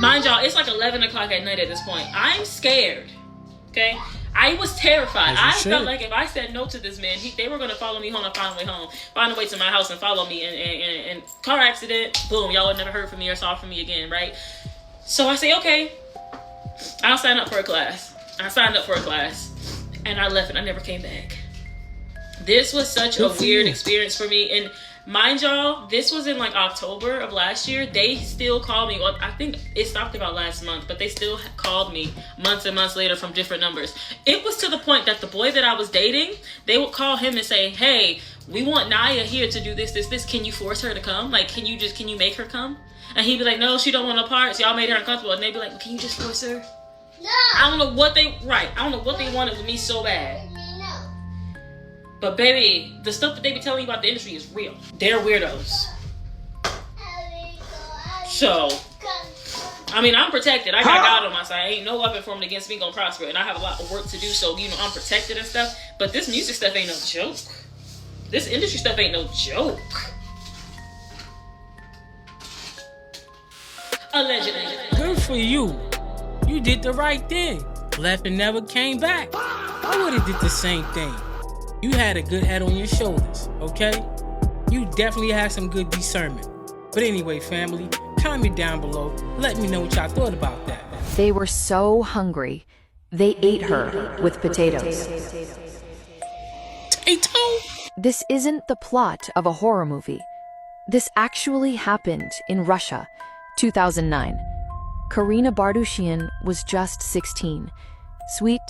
S8: Mind y'all, it's like 11 o'clock at night at this point. I'm scared. Okay? I was terrified. I felt like if I said no to this man, they were going to follow me home and find a way home. Find a way to my house and follow me. And car accident, boom, y'all would never heard from me or saw from me again, right? So I say, okay, I'll sign up for a class. I signed up for a class. And I left and I never came back. This was such a weird experience for me. And mind y'all, this was in like October of last year. They still called me. Well, I think it stopped about last month, but they still called me months and months later from different numbers. It was to the point that the boy that I was dating, they would call him and say, hey, we want Naya here to do this. Can you force her to come? Like, can you make her come? And he'd be like, no, she don't want no parts. Y'all made her uncomfortable. And they'd be like, well, can you just force her? No. I don't know what they wanted with me so bad. But baby, the stuff that they be telling you about the industry is real. They're weirdos. So, I mean, I'm protected. I got God on my side. Ain't no weapon formed against me gonna prosper. And I have a lot of work to do, so, I'm protected and stuff. But this music stuff ain't no joke. This industry stuff ain't no joke. Allegedly.
S5: Good for you. You did the right thing. Left and never came back. I would have did the same thing. You had a good head on your shoulders, okay? You definitely had some good discernment. But anyway, family, comment down below. Let me know what y'all thought about that.
S9: They were so hungry, they ate her with potatoes.
S5: Potato?
S9: This isn't the plot of a horror movie. This actually happened in Russia, 2009. Karina Bardushian was just 16, sweet,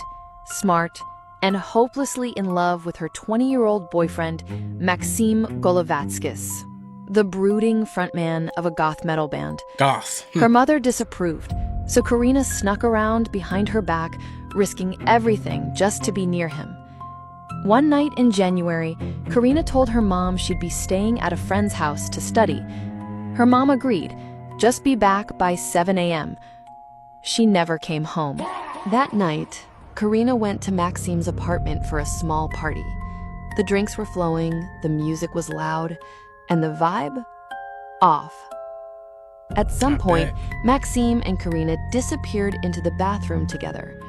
S9: smart, and hopelessly in love with her 20-year-old boyfriend, Maxim Golovatskis, the brooding frontman of a goth metal band.
S5: Goth.
S9: Her mother disapproved, so Karina snuck around behind her back, risking everything just to be near him. One night in January, Karina told her mom she'd be staying at a friend's house to study. Her mom agreed, just be back by 7 a.m. She never came home. That night, Karina went to Maxim's apartment for a small party. The drinks were flowing, the music was loud, and the vibe off. At some point, Maxime and Karina disappeared into the bathroom together.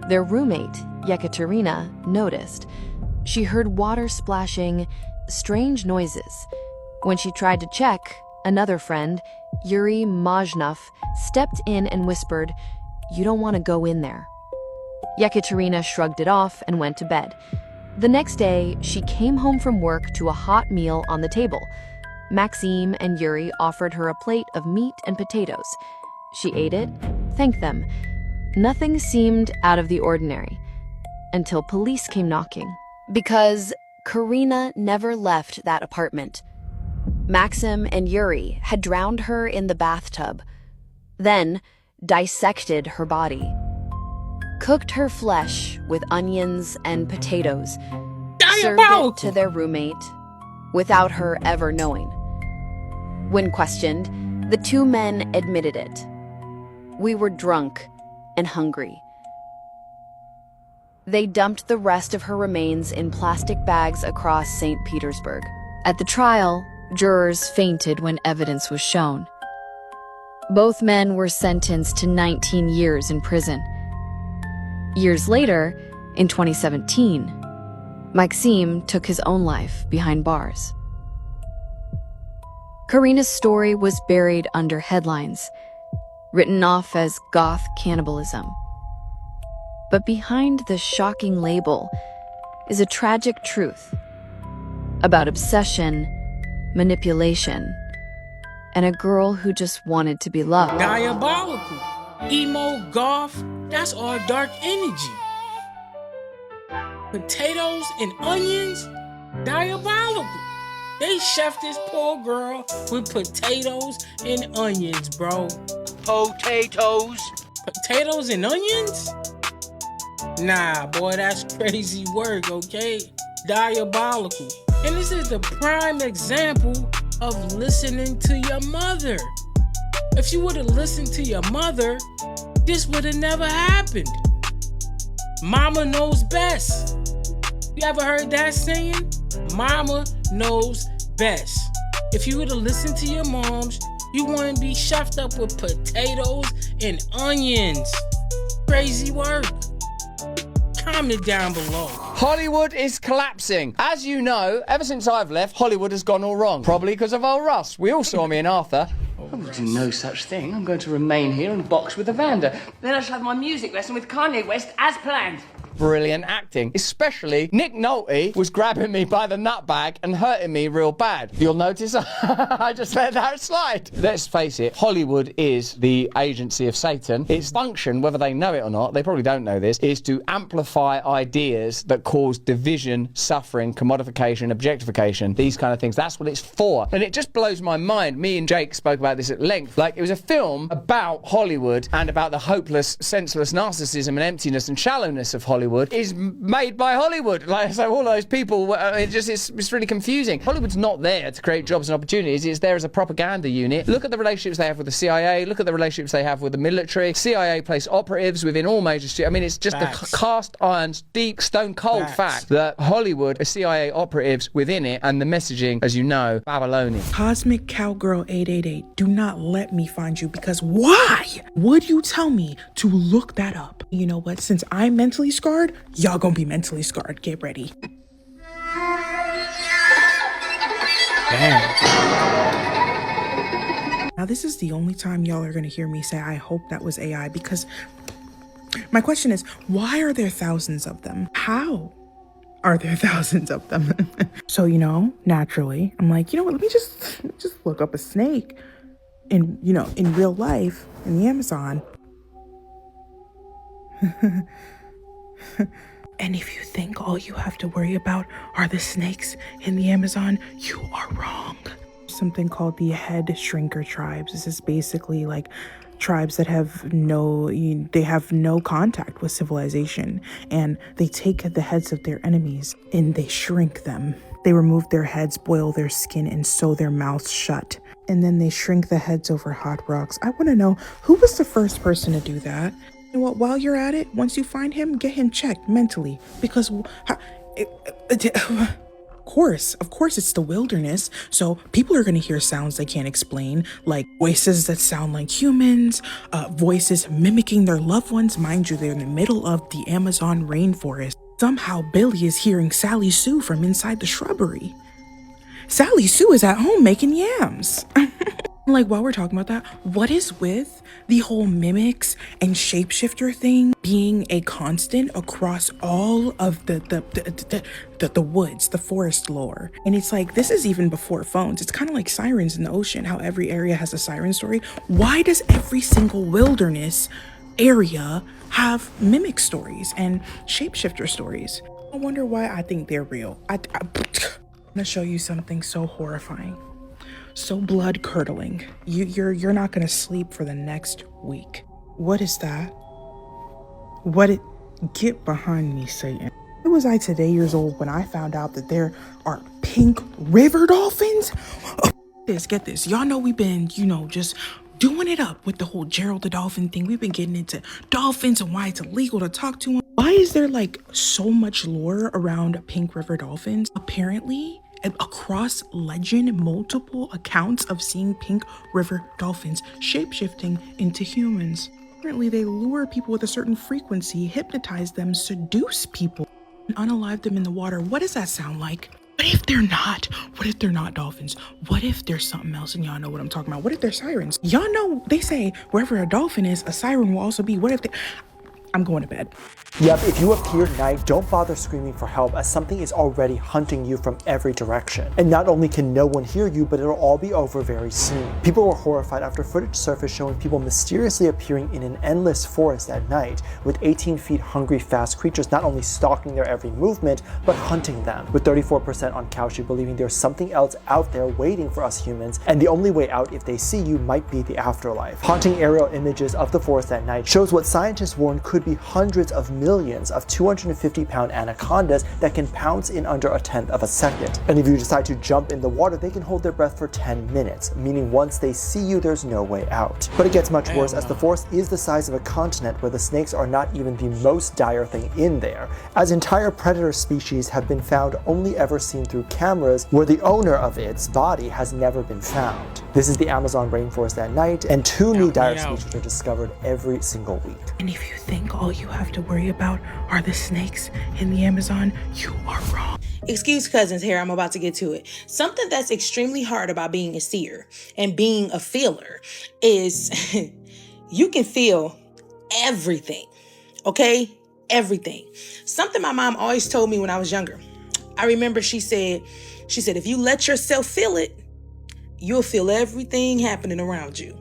S9: Their roommate, Yekaterina, noticed. She heard water splashing, strange noises. When she tried to check, another friend, Yuri Majnov, stepped in and whispered, "You don't want to go in there." Yekaterina shrugged it off and went to bed. The next day, she came home from work to a hot meal on the table. Maxime and Yuri offered her a plate of meat and potatoes. She ate it, thanked them. Nothing seemed out of the ordinary until police came knocking. Because Karina never left that apartment. Maxim and Yuri had drowned her in the bathtub, then dissected her body, cooked her flesh with onions and potatoes, served it to their roommate without her ever knowing. When questioned, the two men admitted it. "We were drunk and hungry." They dumped the rest of her remains in plastic bags across St. Petersburg. At the trial, jurors fainted when evidence was shown. Both men were sentenced to 19 years in prison. Years later, in 2017, Maxime took his own life behind bars. Karina's story was buried under headlines, written off as goth cannibalism. But behind the shocking label is a tragic truth about obsession, manipulation, and a girl who just wanted to be loved.
S5: Diabolical. Emo, goth, that's all dark energy. Potatoes and onions, diabolical. They chefed this poor girl with potatoes and onions, bro.
S1: Potatoes?
S5: Potatoes and onions? Nah, boy, that's crazy work, okay? Diabolical. And this is the prime example of listening to your mother. If you would have listened to your mother, this would have never happened. Mama knows best. You ever heard that saying? Mama knows best. If you would have listened to your moms, you wouldn't be stuffed up with potatoes and onions. Crazy work. Comment down below.
S10: Hollywood is collapsing. As you know, ever since I've left, Hollywood has gone all wrong. Probably because of old Russ. We all saw me and Arthur. I'm going to do no such thing. I'm going to remain here and box with Evander. Then I shall have my music lesson with Kanye West as planned. Brilliant acting. Especially Nick Nolte was grabbing me by the nutbag and hurting me real bad. You'll notice I just let that slide. Let's face it, Hollywood is the agency of Satan. Its function, whether they know it or not, they probably don't know this, is to amplify ideas that cause division, suffering, commodification, objectification, these kind of things. That's what it's for. And it just blows my mind. Me and Jake spoke about this at length. Like, it was a film about Hollywood and about the hopeless, senseless narcissism and emptiness and shallowness of Hollywood is made by Hollywood. Like, so all those people, it's really confusing. Hollywood's not there to create jobs and opportunities. It's there as a propaganda unit. Look at the relationships they have with the CIA. Look at the relationships they have with the military. CIA place operatives within all major... I mean, it's just the cast iron, deep, stone cold fact that Hollywood has CIA operatives within it, and the messaging, as you know, Babylonian.
S11: Cosmic Cowgirl 888, do not let me find you, because why would you tell me to look that up? You know what? Since I'm mentally scarred, y'all gonna be mentally scarred. Get ready. Damn. Now, this is the only time y'all are gonna hear me say, I hope that was AI, because my question is, why are there thousands of them? How are there thousands of them? So, you know, naturally, I'm like, you know what? Let me just look up a snake in, you know, in real life in the Amazon. And if you think all you have to worry about are the snakes in the Amazon, you are wrong. Something called the head shrinker tribes. This is basically like tribes that have no contact with civilization, and they take the heads of their enemies and they shrink them. They remove their heads, boil their skin, and sew their mouths shut. And then they shrink the heads over hot rocks. I want to know, who was the first person to do that? And what, while you're at it, once you find him, get him checked mentally, because Of course, it's the wilderness. So people are going to hear sounds they can't explain, like voices that sound like humans, voices mimicking their loved ones. Mind you, they're in the middle of the Amazon rainforest. Somehow Billy is hearing Sally Sue from inside the shrubbery. Sally Sue is at home making yams. Like, while we're talking about that, what is with the whole mimics and shapeshifter thing being a constant across all of the woods, the forest lore? And it's like, this is even before phones. It's kind of like sirens in the ocean, how every area has a siren story. Why does every single wilderness area have mimic stories and shapeshifter stories? I wonder why I think they're real. I'm gonna show you something so horrifying. So blood curdling. You're not gonna sleep for the next week. What is that? Get behind me, Satan. Why was I today years old when I found out that there are pink river dolphins? Oh, get this. Y'all know we've been, just doing it up with the whole Gerald the Dolphin thing. We've been getting into dolphins and why it's illegal to talk to them. Why is there like so much lore around pink river dolphins? Apparently, across legend, multiple accounts of seeing pink river dolphins shapeshifting into humans. Apparently, they lure people with a certain frequency, hypnotize them, seduce people, and unalive them in the water. What does that sound like? What if they're not? What if they're not dolphins? What if there's something else and y'all know what I'm talking about? What if they're sirens? Y'all know they say wherever a dolphin is, a siren will also be. What if they... I'm going to bed.
S20: Yep, if you appear at night, don't bother screaming for help as something is already hunting you from every direction. And not only can no one hear you, but it'll all be over very soon. People were horrified after footage surfaced showing people mysteriously appearing in an endless forest at night, with 18 feet hungry fast creatures not only stalking their every movement, but hunting them. With 34% on Kalshi believing there's something else out there waiting for us humans, and the only way out if they see you might be the afterlife. Haunting aerial images of the forest at night shows what scientists warn could be hundreds of millions of 250-pound anacondas that can pounce in under a tenth of a second. And if you decide to jump in the water, they can hold their breath for 10 minutes, meaning once they see you, there's no way out. But it gets much worse, as the forest is the size of a continent where the snakes are not even the most dire thing in there, as entire predator species have been found only ever seen through cameras where the owner of its body has never been found. This is the Amazon rainforest at night, and 2 new dire species are discovered every single week.
S11: And if you think all you have to worry about are the snakes in the Amazon, you are wrong.
S12: Excuse cousins here, I'm about to get to it. Something that's extremely hard about being a seer and being a feeler is you can feel everything, okay? Everything. Something my mom always told me when I was younger. I remember she said, if you let yourself feel it, you'll feel everything happening around you.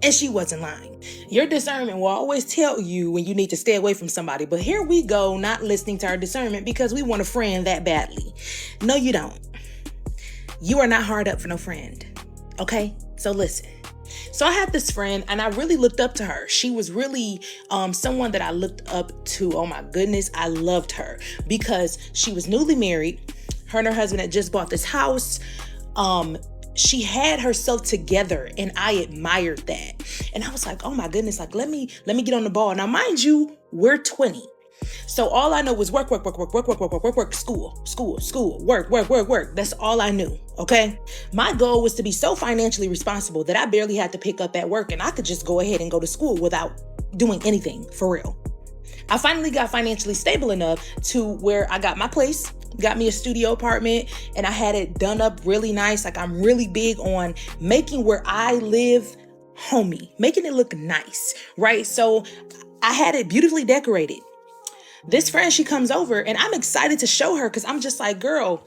S12: And she wasn't lying. Your discernment will always tell you when you need to stay away from somebody. But here we go, not listening to our discernment because we want a friend that badly. No, you don't. You are not hard up for no friend. Okay? So listen. So I had this friend and I really looked up to her. She was really someone that I looked up to. Oh my goodness, I loved her because she was newly married. Her and her husband had just bought this house. She had herself together and I admired that. And I was like, oh my goodness, like let me get on the ball. Now, mind you, we're 20. So all I know was work, school, work. That's all I knew, okay? My goal was to be so financially responsible that I barely had to pick up at work and I could just go ahead and go to school without doing anything for real. I finally got financially stable enough to where I got my place, got me a studio apartment, and I had it done up really nice. Like I'm really big on making where I live homey, making it look nice, right? So I had it beautifully decorated. This friend, she comes over and I'm excited to show her because I'm just like, girl,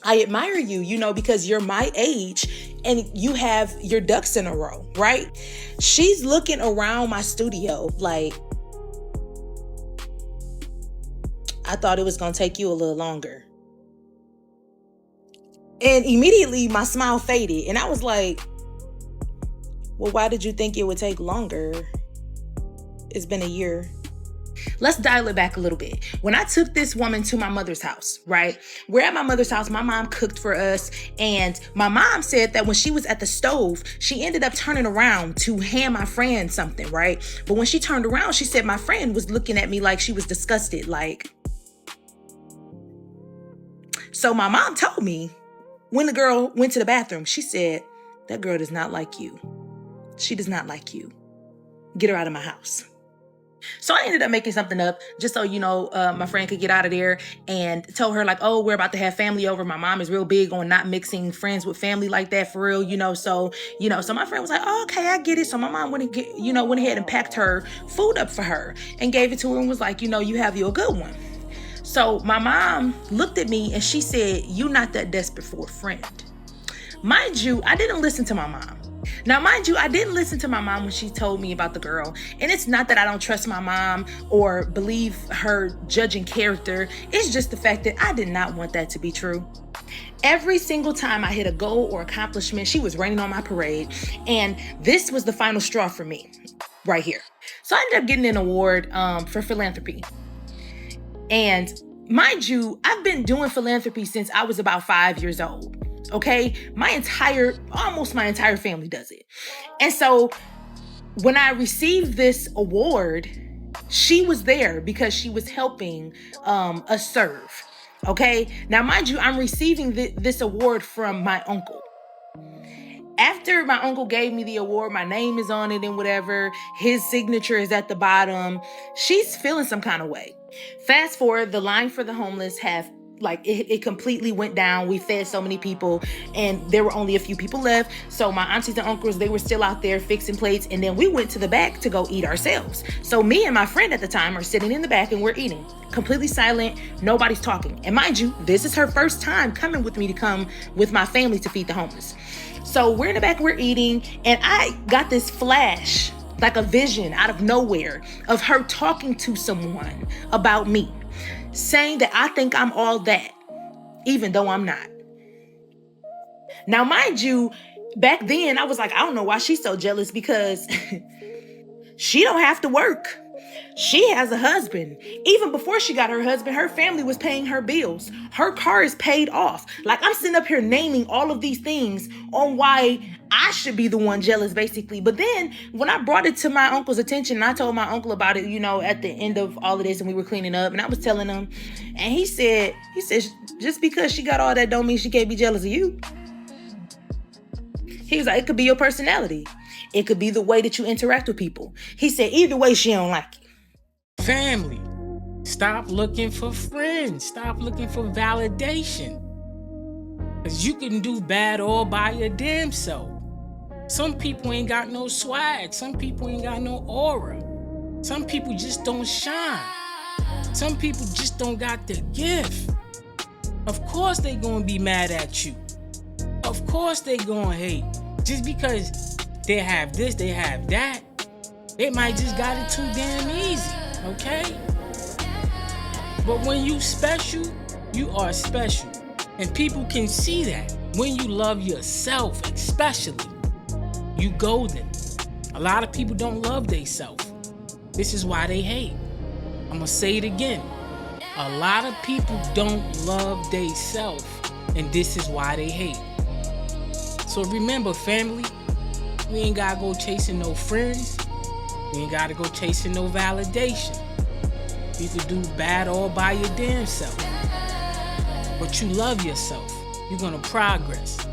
S12: I admire you, because you're my age and you have your ducks in a row, right? She's looking around my studio like, I thought it was going to take you a little longer. And immediately my smile faded. And I was like, well, why did you think it would take longer? It's been a year. Let's dial it back a little bit. When I took this woman to my mother's house, right? We're at my mother's house. My mom cooked for us. And my mom said that when she was at the stove, she ended up turning around to hand my friend something, right? But when she turned around, she said my friend was looking at me like she was disgusted, like... So my mom told me when the girl went to the bathroom, she said, that girl does not like you. She does not like you. Get her out of my house. So I ended up making something up just so, my friend could get out of there, and told her like, oh, we're about to have family over. My mom is real big on not mixing friends with family like that for real, so my friend was like, oh, okay, I get it. So my mom went ahead and packed her food up for her and gave it to her and was like, you have you a good one. So my mom looked at me and she said, you're not that desperate for a friend. Mind you, I didn't listen to my mom. Now, mind you, I didn't listen to my mom when she told me about the girl. And it's not that I don't trust my mom or believe her judging character. It's just the fact that I did not want that to be true. Every single time I hit a goal or accomplishment, she was raining on my parade. And this was the final straw for me right here. So I ended up getting an award for philanthropy. And mind you, I've been doing philanthropy since I was about 5 years old. Okay, almost my entire family does it. And so when I received this award, she was there because she was helping us serve. Okay, now mind you, I'm receiving this award from my uncle. After my uncle gave me the award, my name is on it and whatever, his signature is at the bottom. She's feeling some kind of way. Fast forward, the line for the homeless it completely went down. We fed so many people and there were only a few people left. So my aunties and uncles, they were still out there fixing plates. And then we went to the back to go eat ourselves. So me and my friend at the time are sitting in the back and we're eating. Completely silent. Nobody's talking. And mind you, this is her first time coming with me to come with my family to feed the homeless. So we're in the back, we're eating. And I got this flash, like a vision out of nowhere of her talking to someone about me, saying that I think I'm all that, even though I'm not. Now, mind you, back then I was like, I don't know why she's so jealous, because she don't have to work. She has a husband. Even before she got her husband, her family was paying her bills. Her car is paid off. Like, I'm sitting up here naming all of these things on why I should be the one jealous, basically. But then when I brought it to my uncle's attention, and I told my uncle about it, at the end of all of this, and we were cleaning up, and I was telling him, and he said, just because she got all that don't mean she can't be jealous of you. He was like, it could be your personality. It could be the way that you interact with people. He said, either way, she don't like you.
S5: Family, stop looking for friends. Stop looking for validation. Because you can do bad all by your damn self. Some people ain't got no swag. Some people ain't got no aura. Some people just don't shine. Some people just don't got the gift. Of course they gonna be mad at you. Of course they gonna hate. Just because they have this, they have that. They might just got it too damn easy. Okay? But when you special, you are special. And people can see that. When you love yourself, especially, you golden. A lot of people don't love themselves. This is why they hate. I'm gonna say it again. A lot of people don't love themselves, and this is why they hate. So remember, family, we ain't gotta go chasing no friends. You ain't gotta go chasing no validation. You can do bad all by your damn self. But you love yourself. You're gonna progress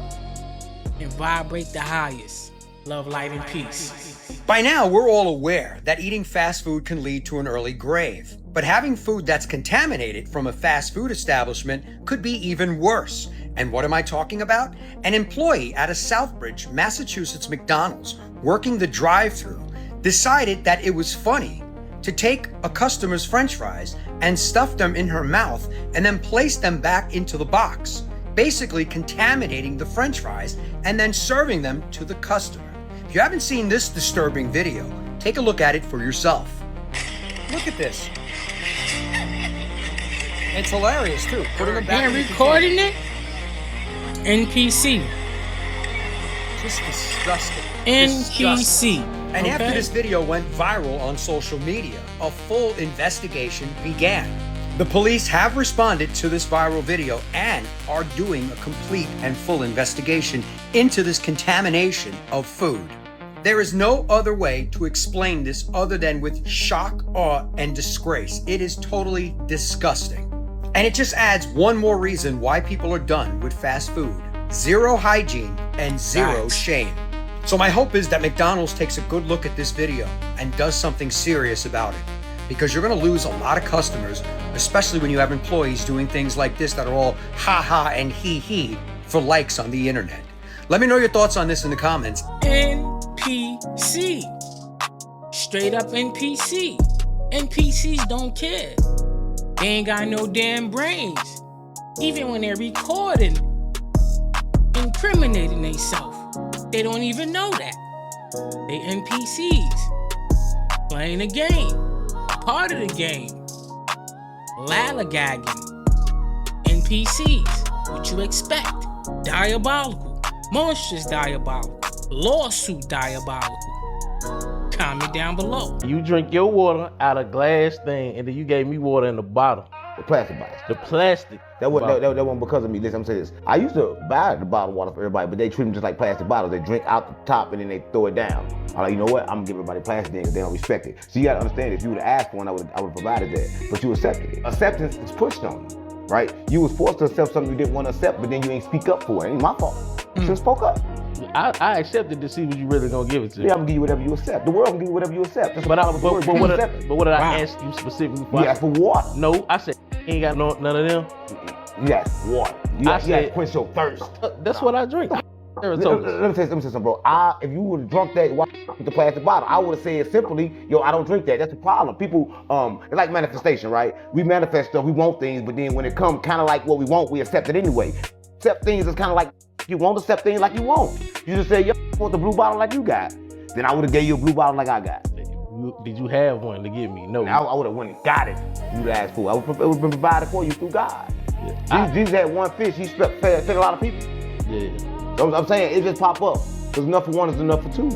S5: and vibrate the highest. Love, light, and peace.
S13: By now, we're all aware that eating fast food can lead to an early grave. But having food that's contaminated from a fast food establishment could be even worse. And what am I talking about? An employee at a Southbridge, Massachusetts McDonald's, working the drive-thru, decided that it was funny to take a customer's French fries and stuff them in her mouth and then place them back into the box, basically contaminating the French fries and then serving them to the customer. If you haven't seen this disturbing video, take a look at it for yourself. Look at this. It's hilarious too. Putting them back
S5: and recording it? NPC.
S13: Just disgusting.
S5: NPC.
S13: And after this video went viral on social media, a full investigation began. The police have responded to this viral video and are doing a complete and full investigation into this contamination of food. There is no other way to explain this other than with shock, awe, and disgrace. It is totally disgusting. And it just adds one more reason why people are done with fast food. Zero hygiene and zero shame. So my hope is that McDonald's takes a good look at this video and does something serious about it. Because you're gonna lose a lot of customers, especially when you have employees doing things like this that are all ha-ha and he for likes on the internet. Let me know your thoughts on this in the comments.
S5: NPC. Straight up NPC. NPCs don't care. They ain't got no damn brains. Even when they're recording, incriminating themselves, they don't even know that. They NPCs. Playing a game. Part of the game. Lallygagging. NPCs. What you expect? Diabolical. Monstrous diabolical. Lawsuit diabolical. Comment down below.
S14: You drink your water out of glass thing, and then you gave me water in the bottle.
S15: The plastic bottles.
S14: The plastic.
S15: That wasn't because of me. Listen, I'm saying this. I used to buy the bottled water for everybody, but they treat them just like plastic bottles. They drink out the top and then they throw it down. I'm like, you know what? I'm gonna give everybody plastic because they don't respect it. So you gotta understand, if you would have asked for one, I would have provided that. But you accepted it. Acceptance is pushed on you, right? You was forced to accept something you didn't want to accept, but then you ain't speak up for it. It ain't my fault. You should have spoke up.
S14: I accepted to see what you really gonna give it to.
S15: Yeah, I'm gonna give you whatever you accept. The world can give you whatever you accept. That's
S14: But what did I
S15: Wow.
S14: ask you specifically for?
S15: You asked for water.
S14: No, I said you ain't got none of them.
S15: You asked for water. You asked to quench your thirst.
S14: That's what I drink.
S15: Let me tell you something, bro. If you would have drunk that with the plastic bottle, I would have said simply, yo, I don't drink that. That's the problem. People, it's like manifestation, right? We manifest stuff, we want things, but then when it comes kind of like what we want, we accept it anyway. Accept things is kind of like you won't accept things like you won't. You just say, yo, I want the blue bottle like you got. Then I would have gave you a blue bottle like I got.
S14: Did you have one to give me? No.
S15: I would have went and got it. You'd asked for it. It would have been provided for you through God. Yeah. Jesus had one fish. He fed a lot of people.
S14: Yeah.
S15: I'm saying it just pop up. Because enough for one is enough for two.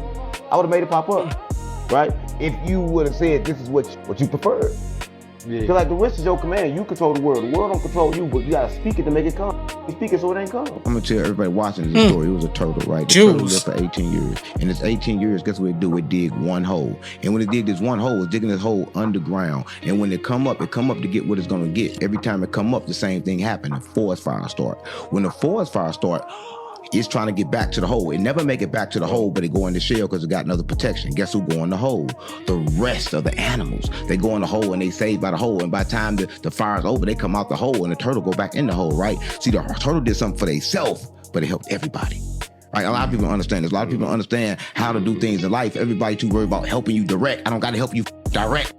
S15: I would have made it pop up, right? If you would have said this is what you preferred. Yeah. Because like the rest is your command. You control the world. The world don't control you, but you gotta speak it to make it come. You speak it so it ain't come.
S16: I'm gonna tell everybody watching this story. It was a turtle, right? The turtle lived for 18 years. In this 18 years, guess what it do? It dig one hole. And when it dig this one hole, it's digging this hole underground. And when it come up to get what it's gonna get. Every time it come up, the same thing happen. A forest fire start. When the forest fire start, it's trying to get back to the hole. It never make it back to the hole, but it go in the shell because it got another protection. Guess who go in the hole? The rest of the animals. They go in the hole and they saved by the hole. And by the time the fire's over, they come out the hole and the turtle go back in the hole, right? See, the turtle did something for themselves, but it helped everybody. Right? A lot of people understand this. A lot of people understand how to do things in life. Everybody too worried about helping you direct. I don't got to help you direct.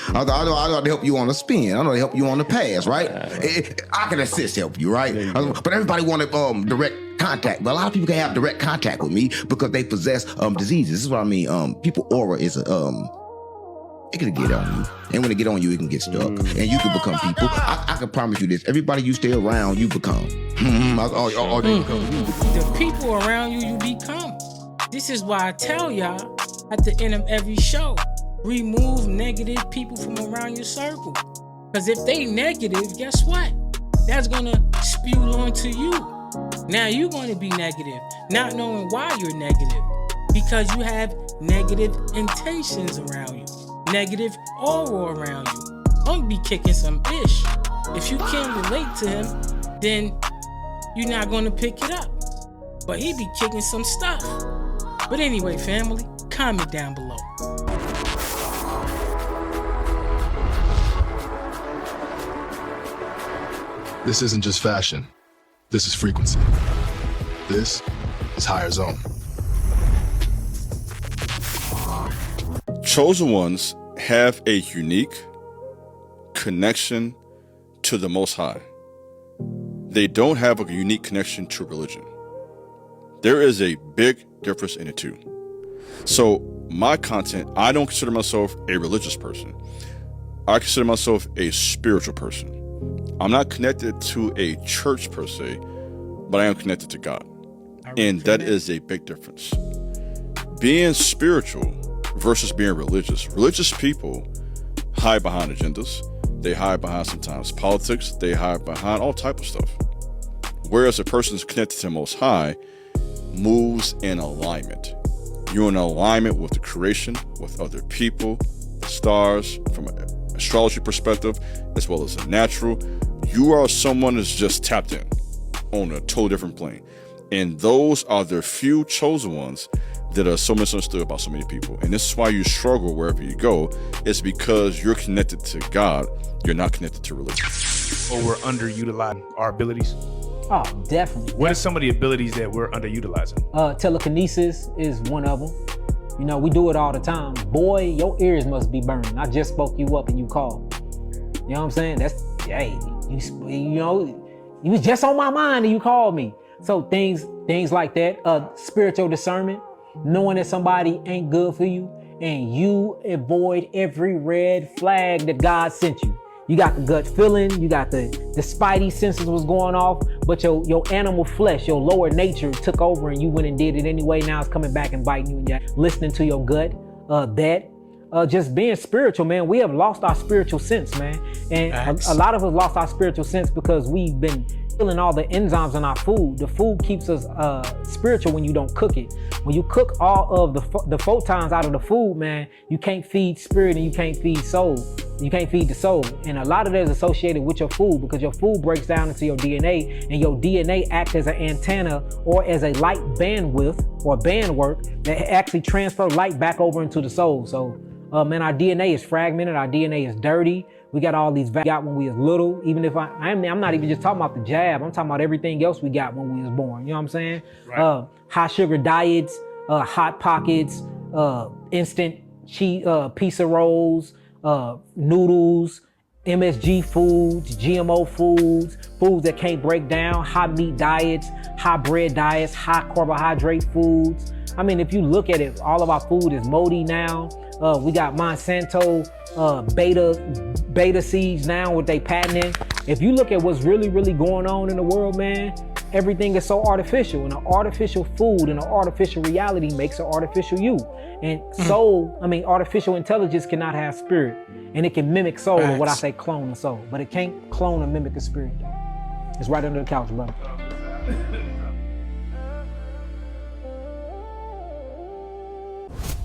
S16: I don't help you on the spin. I don't help you on the pass, right? I can help you, right? But everybody wanted direct contact. But a lot of people can have direct contact with me because they possess diseases. This is what I mean. People aura is it can get on you. And when it get on you, it can get stuck. And you can become people. I can promise you this. Everybody you stay around, you become. All they become.
S5: The people around you, you become. This is why I tell y'all at the end of every show, remove negative people from around your circle. Because if they negative, guess what? That's gonna spew onto you. Now you're gonna be negative, not knowing why you're negative. Because you have negative intentions around you. Negative aura around you. Don't be kicking some ish. If you can't relate to him, then you're not gonna pick it up. But he be kicking some stuff. But anyway, family, comment down below.
S18: This isn't just fashion. This is frequency. This is higher zone.
S17: Chosen ones have a unique connection to the Most High. They don't have a unique connection to religion. There is a big difference in the two. So my content, I don't consider myself a religious person. I consider myself a spiritual person. I'm not connected to a church per se, but I am connected to God. And that is a big difference. Being spiritual versus being religious. Religious people hide behind agendas. They hide behind sometimes politics. They hide behind all type of stuff. Whereas a person who's connected to the Most High moves in alignment. You're in alignment with the creation, with other people, the stars, from an astrology perspective, as well as a natural. You are someone that's just tapped in on a totally different plane. And those are the few chosen ones that are so misunderstood by so many people. And this is why you struggle wherever you go. It's because you're connected to God. You're not connected to religion.
S2: Or we're underutilizing our abilities?
S3: Oh, definitely.
S2: What are some of the abilities that we're underutilizing?
S3: Telekinesis is one of them. You know, we do it all the time. Boy, your ears must be burning. I just spoke you up and you called. You know what I'm saying? That's, hey, you know, you was just on my mind and you called me. So things like that. Spiritual discernment, knowing that somebody ain't good for you and you avoid every red flag that God sent you. You got the gut feeling, you got the spidey senses was going off, but your animal flesh, your lower nature took over and you went and did it anyway. Now it's coming back and biting you and you're listening to your gut. Just being spiritual, man, we have lost our spiritual sense, man. And a lot of us lost our spiritual sense because we've been killing all the enzymes in our food. The food keeps us spiritual when you don't cook it. When you cook all of the photons out of the food, man, you can't feed spirit and you can't feed soul. You can't feed the soul. And a lot of that is associated with your food because your food breaks down into your DNA and your DNA acts as an antenna or as a light bandwidth or bandwork that actually transfer light back over into the soul. So, man, our DNA is fragmented. Our DNA is dirty. We got all these got when we was little. Even if I'm not even just talking about the jab. I'm talking about everything else we got when we was born. You know what I'm saying? Right. High sugar diets, hot pockets, instant pizza rolls, noodles, MSG foods, GMO foods, foods that can't break down, high meat diets, high bread diets, high carbohydrate foods. I mean, if you look at it, all of our food is moldy now. We got Monsanto beta seeds now with they patenting. If you look at what's really going on in the world, man, everything is so artificial, and an artificial food and an artificial reality makes an artificial you. And soul, artificial intelligence cannot have spirit, and it can mimic soul, or what I say clone a soul, but it can't clone or mimic a spirit. It's right under the couch, brother.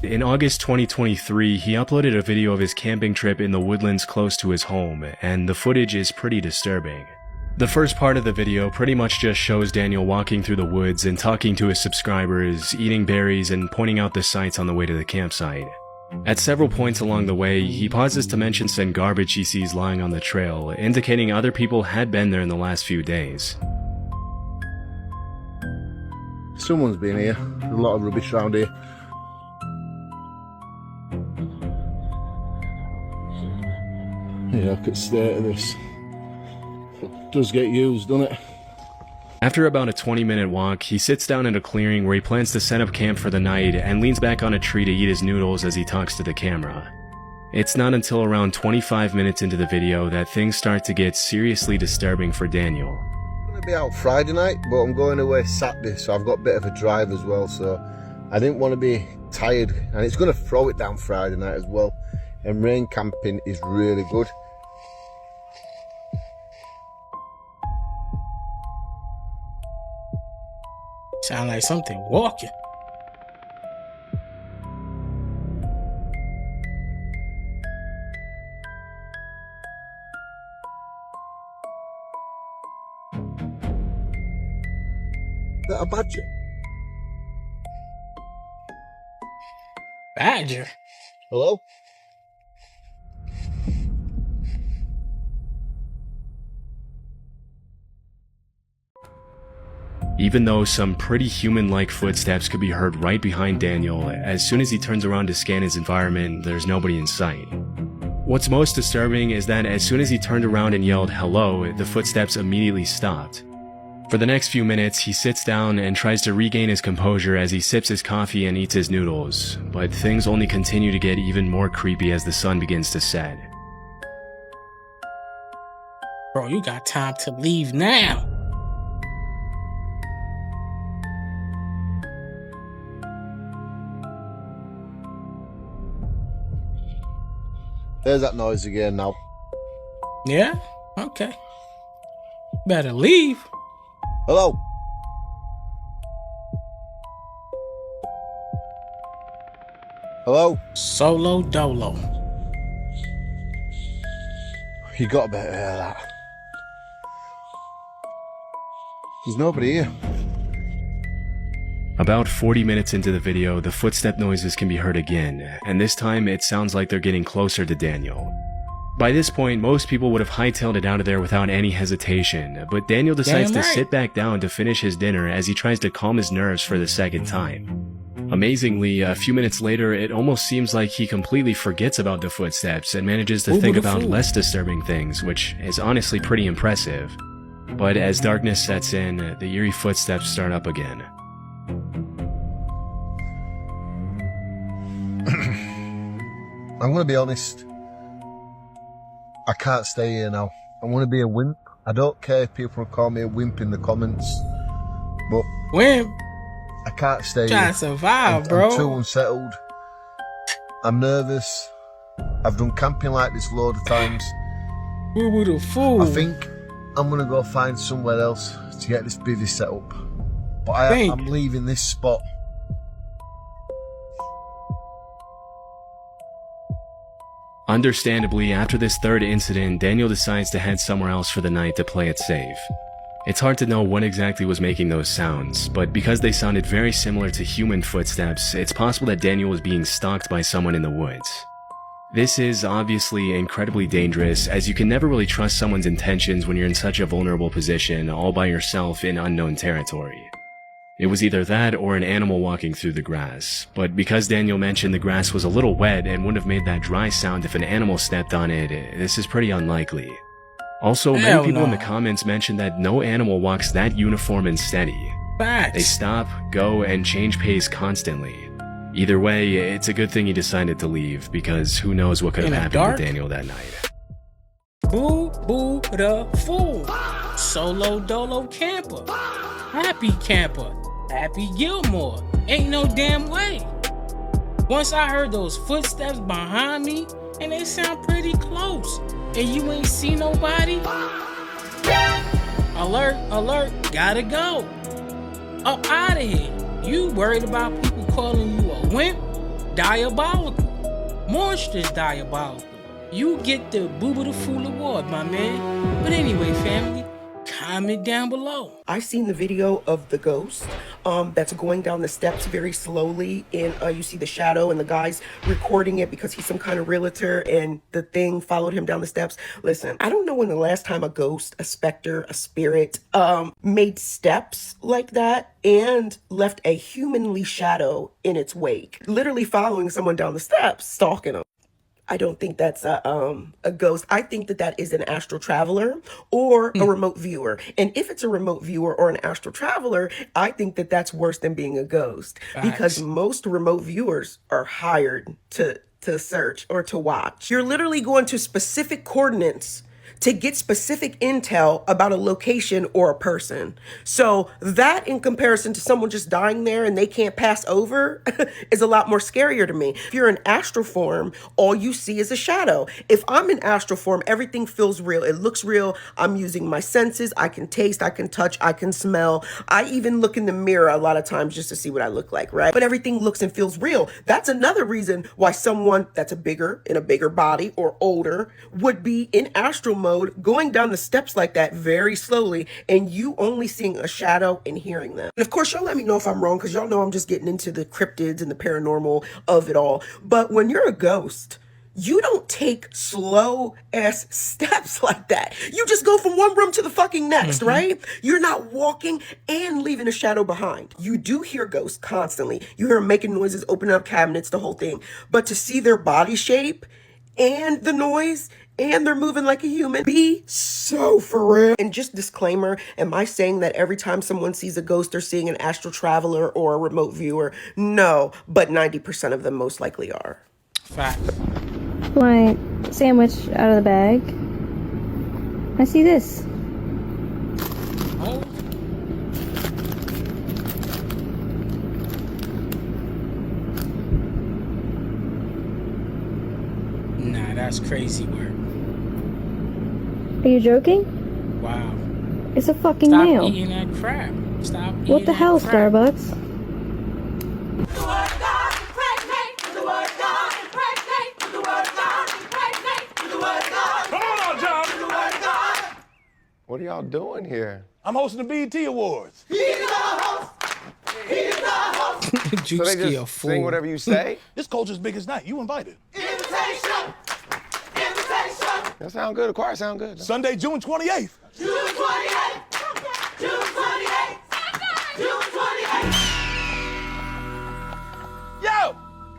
S19: In August 2023, he uploaded a video of his camping trip in the woodlands close to his home, and the footage is pretty disturbing. The first part of the video pretty much just shows Daniel walking through the woods and talking to his subscribers, eating berries, and pointing out the sights on the way to the campsite. At several points along the way, he pauses to mention some garbage he sees lying on the trail, indicating other people had been there in the last few days.
S21: Someone's been here. There's a lot of rubbish around here. Yeah, I could stare at this. It does get used, doesn't it?
S19: After about a 20-minute walk, he sits down in a clearing where he plans to set up camp for the night and leans back on a tree to eat his noodles as he talks to the camera. It's not until around 25 minutes into the video that things start to get seriously disturbing for Daniel.
S21: I'm going to be out Friday night, but I'm going away Saturday, so I've got a bit of a drive as well, so I didn't want to be tired, and it's going to throw it down Friday night as well, and rain camping is really good.
S5: Sound like something walking.
S21: Is that a badger?
S5: Badger?
S21: Hello?
S19: Even though some pretty human-like footsteps could be heard right behind Daniel, as soon as he turns around to scan his environment, there's nobody in sight. What's most disturbing is that as soon as he turned around and yelled hello, the footsteps immediately stopped. For the next few minutes, he sits down and tries to regain his composure as he sips his coffee and eats his noodles, but things only continue to get even more creepy as the sun begins to set.
S5: Bro, you got time to leave now.
S21: There's that noise again now.
S5: Yeah? Okay. Better leave.
S21: Hello? Hello?
S5: Solo dolo.
S21: You got a bit of that. There's nobody here.
S19: About 40 minutes into the video, the footstep noises can be heard again, and this time it sounds like they're getting closer to Daniel. By this point, most people would have hightailed it out of there without any hesitation, but Daniel decides to sit back down to finish his dinner as he tries to calm his nerves for the second time. Amazingly, a few minutes later, it almost seems like he completely forgets about the footsteps and manages to think about less disturbing things, which is honestly pretty impressive. But as darkness sets in, the eerie footsteps start up again.
S21: I'm gonna be honest. I can't stay here now. I'm gonna be a wimp. I don't care if people call me a wimp in the comments, but
S5: wimp.
S21: I can't stay
S5: Trying
S21: here.
S5: to survive, bro.
S21: I'm too unsettled. I'm nervous. I've done camping like this loads of times.
S5: Boo the fool.
S21: I think I'm gonna go find somewhere else to get this bivvy set up. But I'm leaving this spot.
S19: Understandably, after this third incident, Daniel decides to head somewhere else for the night to play it safe. It's hard to know what exactly was making those sounds, but because they sounded very similar to human footsteps, it's possible that Daniel was being stalked by someone in the woods. This is obviously incredibly dangerous, as you can never really trust someone's intentions when you're in such a vulnerable position all by yourself in unknown territory. It was either that or an animal walking through the grass, but because Daniel mentioned the grass was a little wet and wouldn't have made that dry sound if an animal stepped on it, this is pretty unlikely. Also, many people in the comments mentioned that no animal walks that uniform and steady.
S5: Facts.
S19: They stop, go, and change pace constantly. Either way, it's a good thing he decided to leave, because who knows what could have happened to Daniel that night.
S5: Boo the fool. Solo dolo camper. Happy camper. Happy Gilmore. Ain't no damn way. Once I heard those footsteps behind me, and they sound pretty close, and you ain't see nobody, alert, gotta go. Up out of here. You worried about people calling you a wimp? Diabolical. Monstrous diabolical. You get the Boo the Fool award, my man. But anyway, family, comment down below.
S4: I've seen the video of the ghost that's going down the steps very slowly, and you see the shadow, and the guy's recording it because he's some kind of realtor, and the thing followed him down the steps. Listen, I don't know when the last time a ghost, a specter, a spirit made steps like that and left a humanly shadow in its wake, literally following someone down the steps, stalking them. I don't think that's a ghost. I think that that is an astral traveler or a remote viewer. And if it's a remote viewer or an astral traveler, I think that that's worse than being a ghost.
S5: Facts.
S4: Because most remote viewers are hired to search or to watch. You're literally going to specific coordinates to get specific intel about a location or a person. So that, in comparison to someone just dying there and they can't pass over, is a lot more scarier to me. If you're in astral form, all you see is a shadow. If I'm in astral form, everything feels real. It looks real. I'm using my senses. I can taste, I can touch, I can smell. I even look in the mirror a lot of times just to see what I look like, right? But everything looks and feels real. That's another reason why someone that's in a bigger body or older would be in astral mode, going down the steps like that very slowly, and you only seeing a shadow and hearing them. And of course, y'all let me know if I'm wrong, because y'all know I'm just getting into the cryptids and the paranormal of it all. But when you're a ghost, you don't take slow ass steps like that. You just go from one room to the fucking next, right? You're not walking and leaving a shadow behind. You do hear ghosts constantly. You hear them making noises, opening up cabinets, the whole thing. But to see their body shape and the noise, and they're moving like a human, be so for real. And just disclaimer, am I saying that every time someone sees a ghost, they're seeing an astral traveler or a remote viewer? No, but 90% of them most likely are.
S5: Fact.
S6: My sandwich out of the bag. I see this.
S5: Oh. Nah, that's crazy work.
S6: Are you joking?
S5: Wow.
S6: It's a fucking
S5: Stop
S6: nail.
S5: eating that crap. Stop eating
S6: What the hell,
S5: crap.
S6: Starbucks?
S7: What are y'all doing here?
S22: I'm hosting the BET Awards.
S7: So they just sing whatever you say?
S22: This culture's biggest night. You invited.
S7: Invitation! That sound good. The choir sound good.
S22: Sunday, June 28th.
S7: June 28th! June 28th! June 28th!
S22: Yo,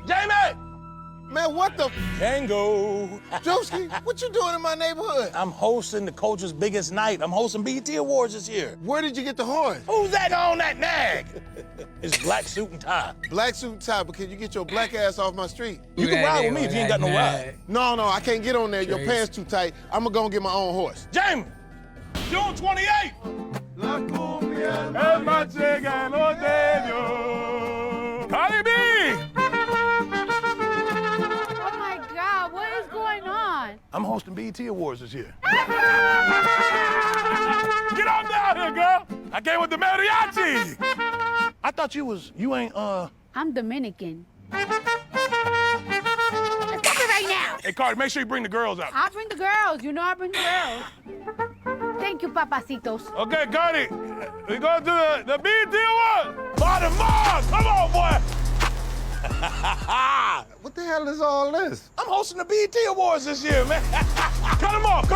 S22: Jamie!
S7: Man, what the?
S22: Tango.
S7: Drewski, what you doing in my neighborhood?
S22: I'm hosting the culture's biggest night. I'm hosting BET Awards this year.
S7: Where did you get the horn?
S22: Who's that on that nag? It's black suit and tie.
S7: Black suit and tie, but can you get your black ass off my street?
S22: You can ride with me if you ain't got no ride.
S7: No, I can't get on there. Your pants too tight. I'm gonna go and get my own horse.
S22: Jamie, June 28th. La cumbia es más llega los dedos. Cardi B! I'm hosting BET Awards this year. Get on down here, girl. I came with the mariachi. I thought you ain't.
S23: I'm Dominican. Let's go right now.
S22: Hey, Cardi, make sure you bring the girls out.
S23: I'll bring the girls. You know I'll bring the girls. Thank you, papacitos.
S22: Okay, Cardi, we go to the BET Awards. Bottom Mars, come on, boy.
S7: What the hell is all this?
S22: I'm hosting the BET Awards this year, man. Cut them off.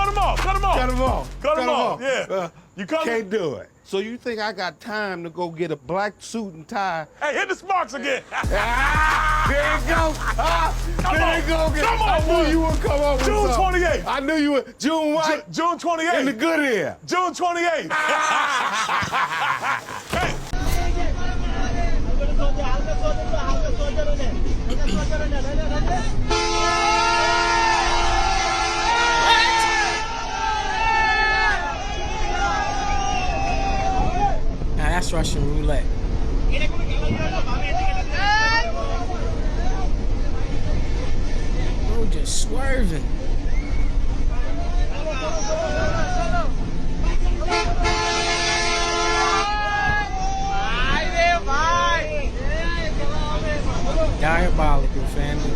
S22: Yeah. You
S7: can't do it. So you think I got time to go get a black suit and tie?
S22: Hey, hit the sparks again.
S7: There you go. There you go.
S22: Come on,
S7: I knew you would come up with
S22: June
S7: something.
S22: 28th.
S7: I knew you would. June what?
S22: June 28th.
S7: In the good ear.
S22: June 28th. Hey.
S5: Now that's Russian roulette. Bro, just swerving. Diabolical, family.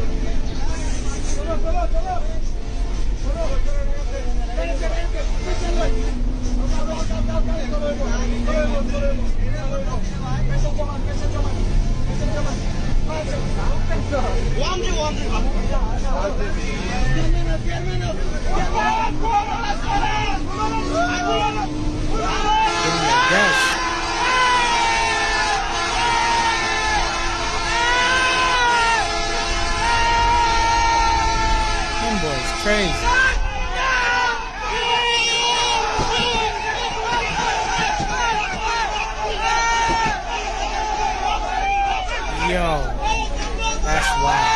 S5: Them boys crazy. Yo, that's wild.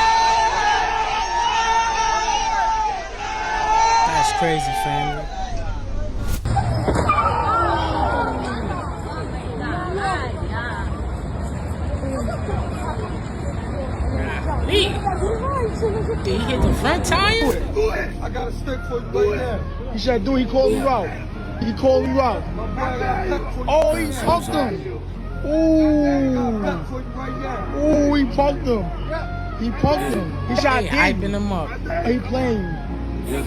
S5: That's crazy, family. Did he hit the front tire?
S7: I got a stick for you right there. He said, dude, he called you out. He called you out. Oh, he punked him. Ooh, he punked him. He punked him. He shot
S5: He hyping him up.
S7: He playing. He is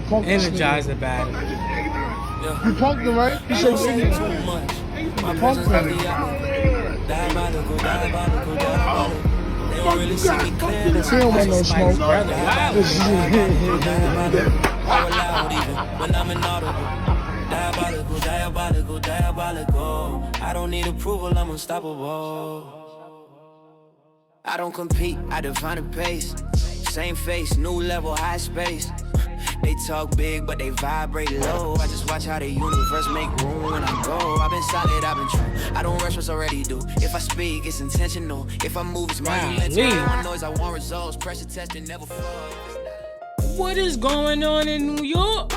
S7: punked him.
S5: Energize the battle.
S7: He punked him, right? He said, he punked him. He don't want no smoke.
S24: Diabolical. I don't need approval, I'm unstoppable. I don't compete, I define a pace. Same face, new level, high space. They talk big, but they vibrate low. I just watch how the universe make room when I go. I've been solid, I've been true. I don't rush what's already do. If I speak, it's intentional. If I move, it's monumental. I want noise, I want results. Pressure testing, never fall.
S5: What is going on in New York?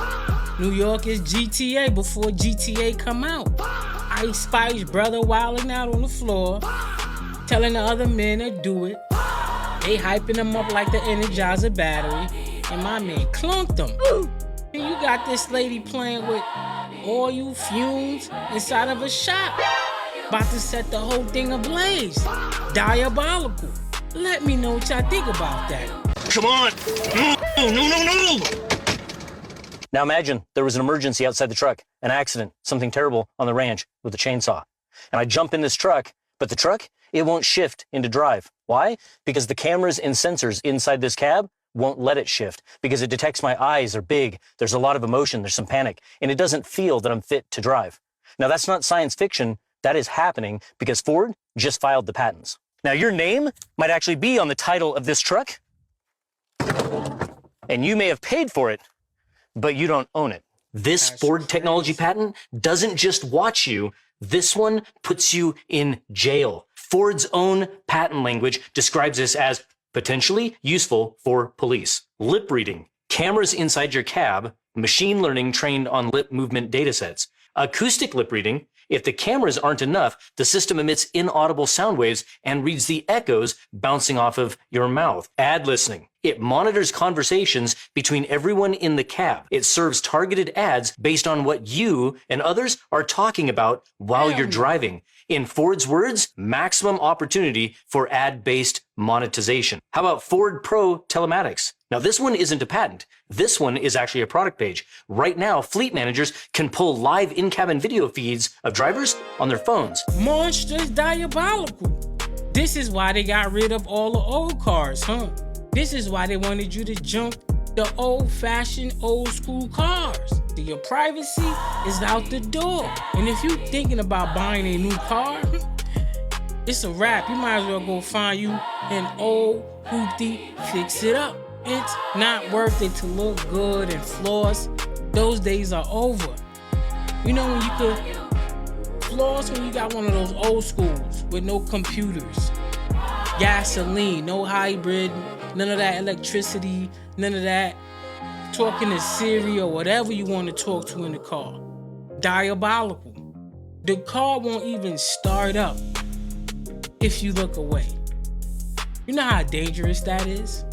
S5: New York is GTA before GTA come out. Ice Spice brother wilding out on the floor, telling the other men to do it. They hyping him up like the Energizer battery, and my man clunked him. And you got this lady playing with oil fumes inside of a shop, about to set the whole thing ablaze. Diabolical. Let me know what y'all think about that.
S22: Come on. No.
S1: Now imagine there was an emergency outside the truck, an accident, something terrible on the ranch with a chainsaw. And I jump in this truck, but the truck, it won't shift into drive. Why? Because the cameras and sensors inside this cab won't let it shift because it detects my eyes are big. There's a lot of emotion. There's some panic and it doesn't feel that I'm fit to drive. Now that's not science fiction. That is happening because Ford just filed the patents. Now your name might actually be on the title of this truck and you may have paid for it, but you don't own it. This Ford technology patent doesn't just watch you. This one puts you in jail. Ford's own patent language describes this as potentially useful for police. Lip reading, cameras inside your cab, machine learning trained on lip movement datasets. Acoustic lip reading, if the cameras aren't enough, the system emits inaudible sound waves and reads the echoes bouncing off of your mouth. Ad listening, it monitors conversations between everyone in the cab. It serves targeted ads based on what you and others are talking about while you're driving. In Ford's words, maximum opportunity for ad-based monetization. How about Ford Pro Telematics? Now this one isn't a patent. This one is actually a product page. Right now, fleet managers can pull live in-cabin video feeds of drivers on their phones.
S5: Monsters Diabolical. This is why they got rid of all the old cars, huh? This is why they wanted you to jump the old-fashioned, old-school cars. So your privacy is out the door. And if you're thinking about buying a new car, it's a wrap. You might as well go find you an old hoopty, fix it up. It's not worth it to look good and floss. Those days are over. You know when you could floss when you got one of those old schools with no computers, gasoline, no hybrid, none of that electricity, none of that talking to Siri or whatever you want to talk to in the car. Diabolical. The car won't even start up if you look away. You know how dangerous that is?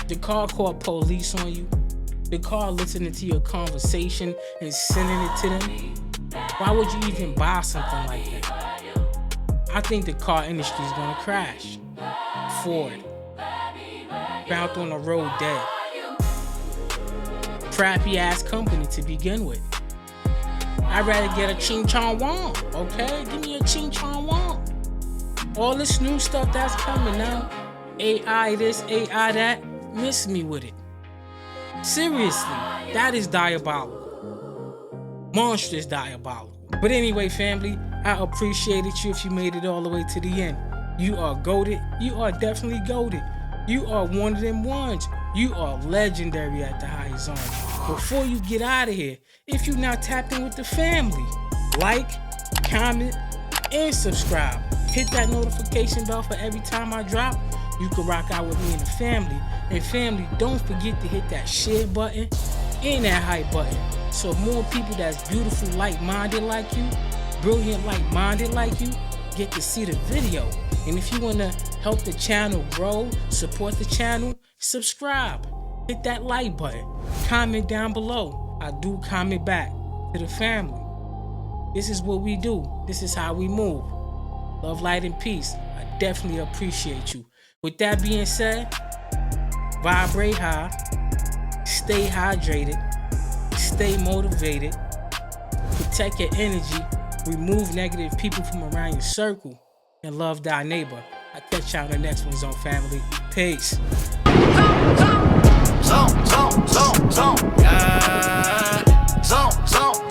S5: The car called police on you. The car listening to your conversation and sending it to them. Why would you even buy something like that? I think the car industry is gonna crash. Ford. Out on the road dead. Crappy ass company to begin with. I'd rather get a Ching Chong Wong, okay? Give me a Ching Chong Wong. All this new stuff that's coming now, AI this, AI that, miss me with it. Seriously, that is diabolical. Monstrous diabolical. But anyway, family, I appreciated you if you made it all the way to the end. You are goated. You are definitely goated. You are one of them ones. You are legendary at the High Zone. Before you get out of here, if you're not tapped in with the family, like, comment, and subscribe. Hit that notification bell for every time I drop. You can rock out with me and the family. And family, don't forget to hit that share button and that hype button. So more people that's beautiful, like-minded like you, brilliant, like-minded like you, get to see the video. And if you want to help the channel grow, support the channel, subscribe. Hit that like button. Comment down below. I do comment back to the family. This is what we do. This is how we move. Love, light, and peace. I definitely appreciate you. With that being said, vibrate high, stay hydrated, stay motivated, protect your energy, remove negative people from around your circle, and love thy neighbor. I'll catch y'all in the next one, Zone Family. Peace.
S24: Zone, yeah. Zone,